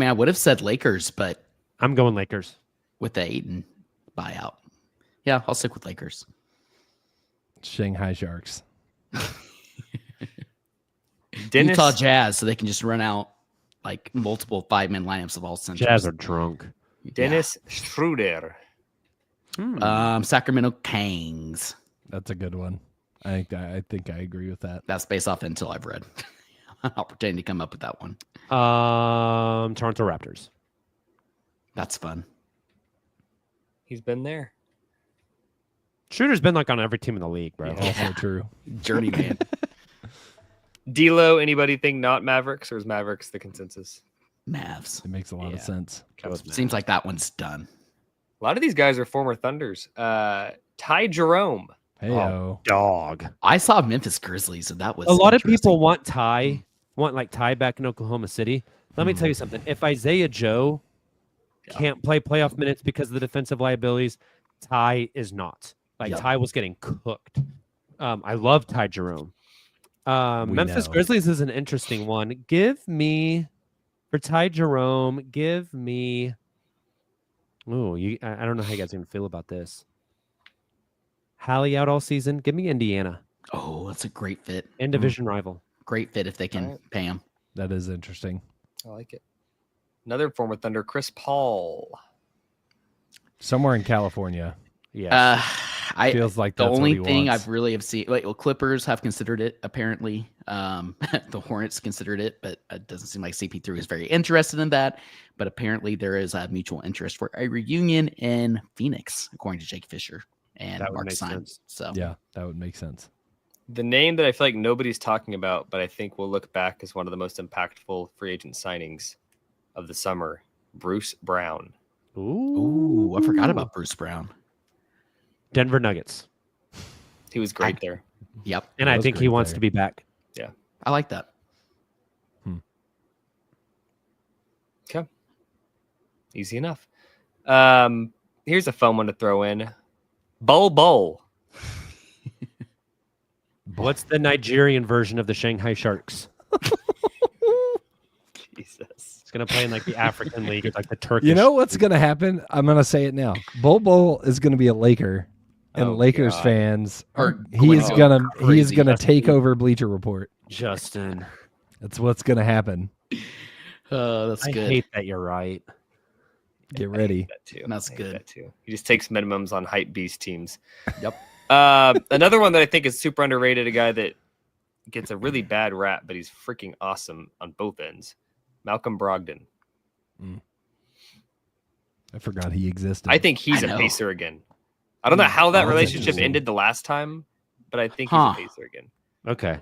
I would have said Lakers, but I'm going Lakers. with the Ayton buyout, yeah, I'll stick with Lakers. Shanghai Sharks. Dennis Utah Jazz, so they can just run out like multiple 5-man lineups of all centers. Jazz are drunk. Dennis Schroeder. Sacramento Kings. That's a good one. I think I agree with that. That's based off until I've read. I'll pretend to come up with that one. Toronto Raptors. That's fun. He's been there. Shooter's been like on every team in the league, bro. Also true. Journeyman. D'Lo, anybody think not Mavericks, or is Mavericks the consensus? Mavs. It makes a lot of sense. Seems like that one's done. A lot of these guys are former Thunders. Ty Jerome. Heyo. Dog. I saw Memphis Grizzlies, and that was A lot of people interesting. want Ty back in Oklahoma City. Let me tell you something. If Isaiah Joe can't play playoff minutes because of the defensive liabilities, Ty is not. Yep. Ty was getting cooked. I love Ty Jerome. Memphis know. Grizzlies is an interesting one. For Ty Jerome, I don't know how you guys are going to feel about this. Hallie out all season. Give me Indiana. Oh, that's a great fit. In division rival. Great fit if they can Right. pay him. That is interesting. I like it. Another former Thunder, Chris Paul. Somewhere in California. Yeah. Feels like the that's only what he thing wants. I've really have seen. Well, Clippers have considered it apparently. The Hornets considered it, but it doesn't seem like CP3 is very interested in that. But apparently, there is a mutual interest for a reunion in Phoenix, according to Jake Fisher and That would Mark make Stein. sense. So Yeah, that would make sense. The name that I feel like nobody's talking about, but I think we'll look back as one of the most impactful free agent signings of the summer, Bruce Brown. Ooh, I forgot about Bruce Brown. Denver Nuggets. He was great there. Yep, And I was think he great wants there. to be back. I like that. Okay. Easy enough. Here's a fun one to throw in. Bull. What's the Nigerian version of the Shanghai Sharks? Jesus. It's gonna play in like the African League, it's like the Turkish. You know what's going to happen? I'm going to say it now. Bull is going to be a Laker, and Oh, Lakers God. fans Are he is going going to crazy. take over Bleacher Report. Justin. That's what's going to happen. That's I good. hate that you're right. Get ready. That too. That's I hate good. That too. He just takes minimums on hype beast teams. Yep. Another one that I think is super underrated, a guy that gets a really bad rap, but he's freaking awesome on both ends. Malcolm Brogdon. I forgot he existed. I think he's I a know. Pacer again. I don't know how that Oh, relationship interesting. ended the last time, but I think Huh. he's a Pacer again. Okay.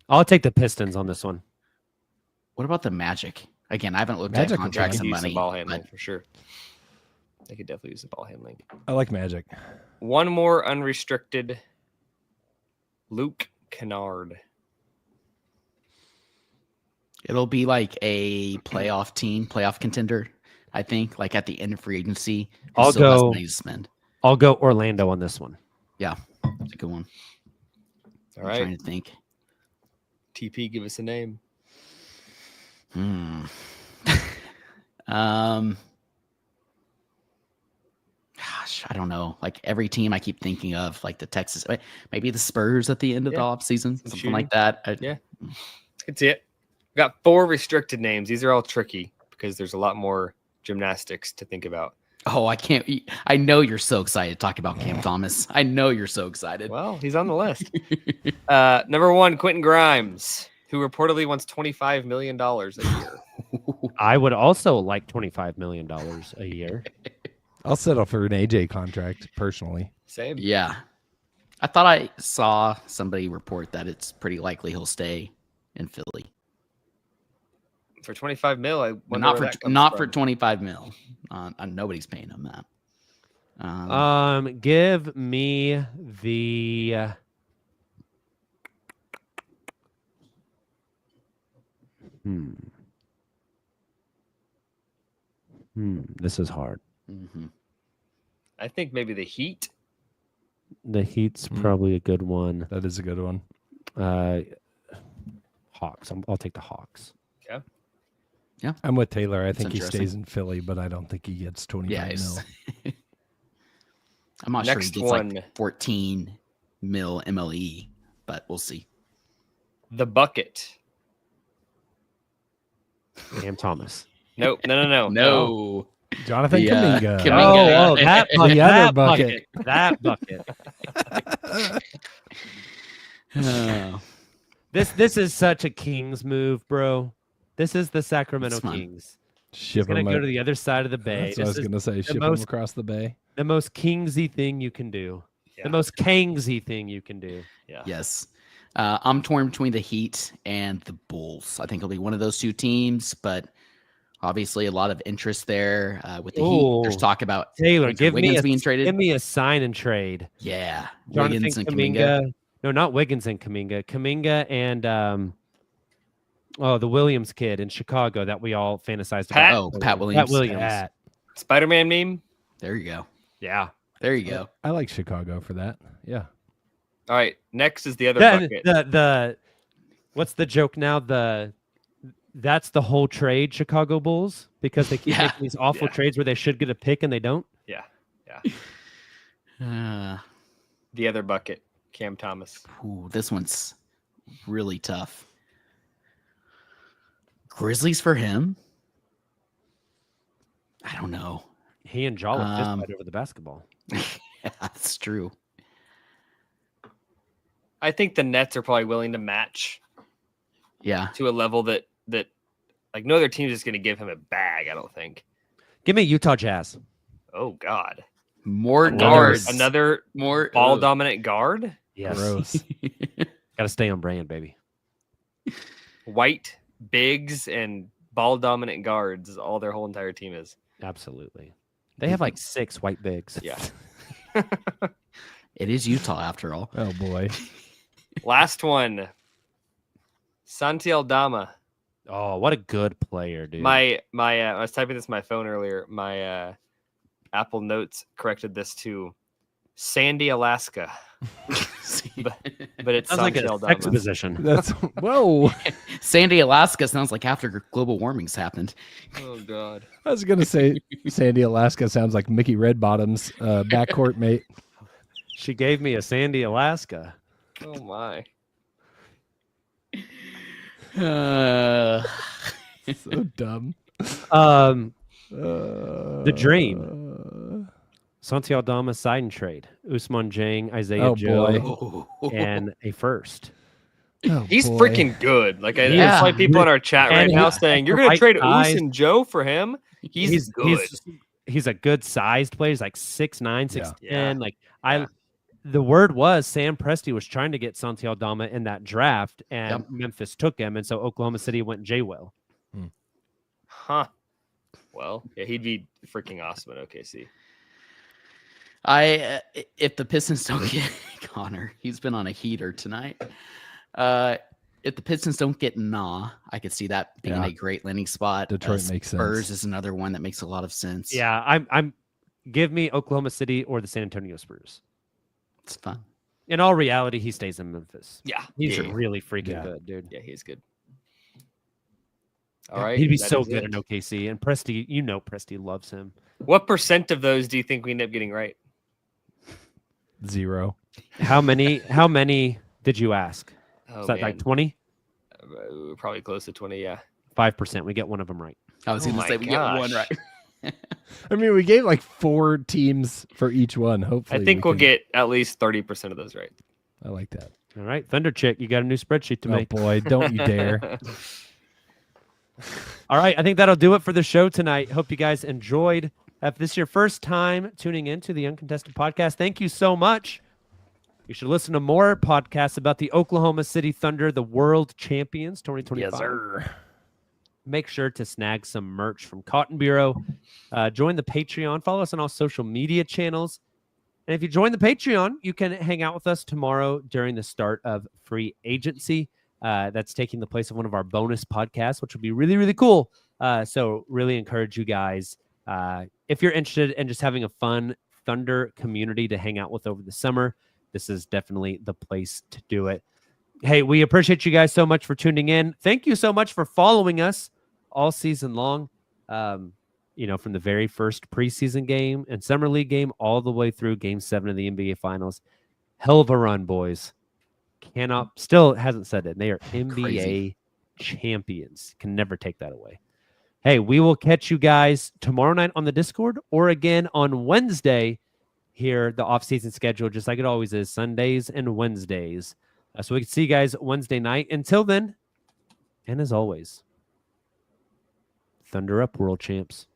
I'll take the Pistons on this one. What about the Magic? Again, I haven't looked Magic at would contracts Could and use money. some ball handling but for sure. They could definitely use the ball handling. I like Magic. One more unrestricted. Luke Kennard. It'll be like a playoff team, playoff contender. I think, like at the end of free agency, who I'll still has go- money to spend. I'll go Orlando on this one. Yeah, it's a good one. All I'm right. trying to think. TP, give us a name. Gosh, I don't know. Like every team I keep thinking of, like the Texas, maybe the Spurs at the end of the Yeah, offseason, something shooting. like that. Yeah. That's it. We got 4 restricted names. These are all tricky because there's a lot more gymnastics to think about. Oh, I can't. I know you're so excited to talk about Cam Thomas. I know you're so excited. Well, he's on the list. Number 1, Quentin Grimes, who reportedly wants $25 million a year. I would also like $25 million a year. I'll settle for an AJ contract personally. Same. Yeah. I thought I saw somebody report that it's pretty likely he'll stay in Philly. For 25 mil, I But wonder not where for that comes not for from. 25 mil. Nobody's paying him that. Give me the This is hard. Mhm. I think maybe the Heat. The Heat's probably a good one. That is a good one. Hawks. I'll take the Hawks. Okay. I'm with Taylor. I That's think he interesting. stays in Philly, but I don't think he gets 25 Yeah, mil. I'm not sure he Next gets one. like 14 mil MLE, but we'll see. The Bucket. Cam Thomas. Nope. No. No. Jonathan The, Kuminga. Kuminga. Oh, that bucket. The other That bucket. That bucket. Oh, This is such a Kings move, bro. This is the Sacramento It's fun. Kings. Ship He's gonna him go up. to the other side of the bay. That's what I was This is going to say. Ship him most- across the bay. the most Kingsy thing you can do. Yeah. The most Kingsy thing you can do. Yeah. yes. I'm torn between the Heat and the Bulls. I think it'll be one of those two teams, but obviously a lot of interest there with the Heat. There's Ooh. talk about Taylor, Andrew give me Wiggins a being traded. Give me a sign and trade. Yeah, Jonathan Wiggins and Kuminga. Kuminga. No, not Wiggins and Kuminga. Kuminga and the Williams kid in Chicago that we all fantasized Pat? about. Oh, Pat Williams. Pat Williams. Spider-Man meme. There you go. Yeah. There you go. I like Chicago for that. Yeah. All right. Next is the other Then bucket. the what's the joke now? That's the whole trade, Chicago Bulls, because they keep Yeah. making these awful Yeah. trades where they should get a pick and they don't. Yeah. The other bucket. Cam Thomas. This one's really tough. Grizzlies for him? I don't know. He and Jaw were fist Um, fight over the basketball. Yeah, that's true. I think the Nets are probably willing to match Yeah. to a level that like no other team is just going to give him a bag. I don't think. Give me Utah Jazz. Oh God, More guards. another more ball dominant guard. Yes. Gross. Got to stay on brand, baby. White bigs and ball dominant guards is all their whole entire team is. Absolutely. They have like 6 white bigs. Yeah. It is Utah after all. Oh boy. Last one. Santi Aldama. Oh, what a good player, dude. My I was typing this on my phone earlier. My Apple Notes corrected this to Sandy, Alaska. but it's sounds like Santi a Aldama. sex position. That's whoa. Sandy, Alaska sounds like after global warming's happened. Oh God. I was gonna say Sandy, Alaska sounds like Mickey Redbottom's backcourt mate. She gave me a Sandy, Alaska. Oh my. Uh, So dumb. The Dream. Santi Aldama sign and trade. Usman Jang, Isaiah Oh, Joe, and a first. Oh, He's boy. freaking good. Like Yeah. there's like people in our chat right And now he's saying you're the gonna right trade size. Us and Joe for him. He's good. He's a good sized player. He's like 6'9", 6'10". Yeah. Like Yeah. the word was Sam Presti was trying to get Santi Aldama in that draft, and Yep. Memphis took him, and so Oklahoma City went J-Will. Huh. Well, yeah, he'd be freaking awesome at OKC. if the Pistons don't get Connor, he's been on a heater tonight. If the Pistons don't get I could see that being Yeah. a great landing spot. Detroit makes Spurs sense. is another one that makes a lot of sense. Yeah, I'm. Give me Oklahoma City or the San Antonio Spurs. It's fun. In all reality, he stays in Memphis. Yeah. He's yeah, really freaking Yeah. good, dude. yeah, he's good. All right. He'd be that so is good it. in OKC. And Presti, Presti loves him. What % of those do you think we end up getting right? 0. How many did you ask? Oh, Is that like 20? Probably close to 20, yeah. 5%. We get one of them right. I was Oh going to my say we get one gosh. right. I mean, we gave like 4 teams for each one. Hopefully, I think we'll can- get at least 30% of those right. I like that. All right, Thunder Chick, you got a new spreadsheet to Oh make. boy, don't you dare! All right, I think that'll do it for the show tonight. Hope you guys enjoyed. If this is your first time tuning into the Uncontested podcast, thank you so much. You should listen to more podcasts about the Oklahoma City Thunder, the world champions 2025. Yes, sir. Make sure to snag some merch from Cotton Bureau. Join the Patreon. Follow us on all social media channels. And if you join the Patreon, you can hang out with us tomorrow during the start of free agency. That's taking the place of one of our bonus podcasts, which will be really, really cool. So really encourage you guys, if you're interested in just having a fun Thunder community to hang out with over the summer, this is definitely the place to do it. Hey, we appreciate you guys so much for tuning in. Thank you so much for following us all season long. From the very first preseason game and summer league game all the way through game 7 of the NBA finals. Hell of a run, boys. Still hasn't said it. They are NBA Crazy. champions. Can never take that away. Hey, we will catch you guys tomorrow night on the Discord or again on Wednesday here, the off-season schedule, just like it always is, Sundays and Wednesdays. So we can see you guys Wednesday night. Until then, and as always, Thunder up, world champs.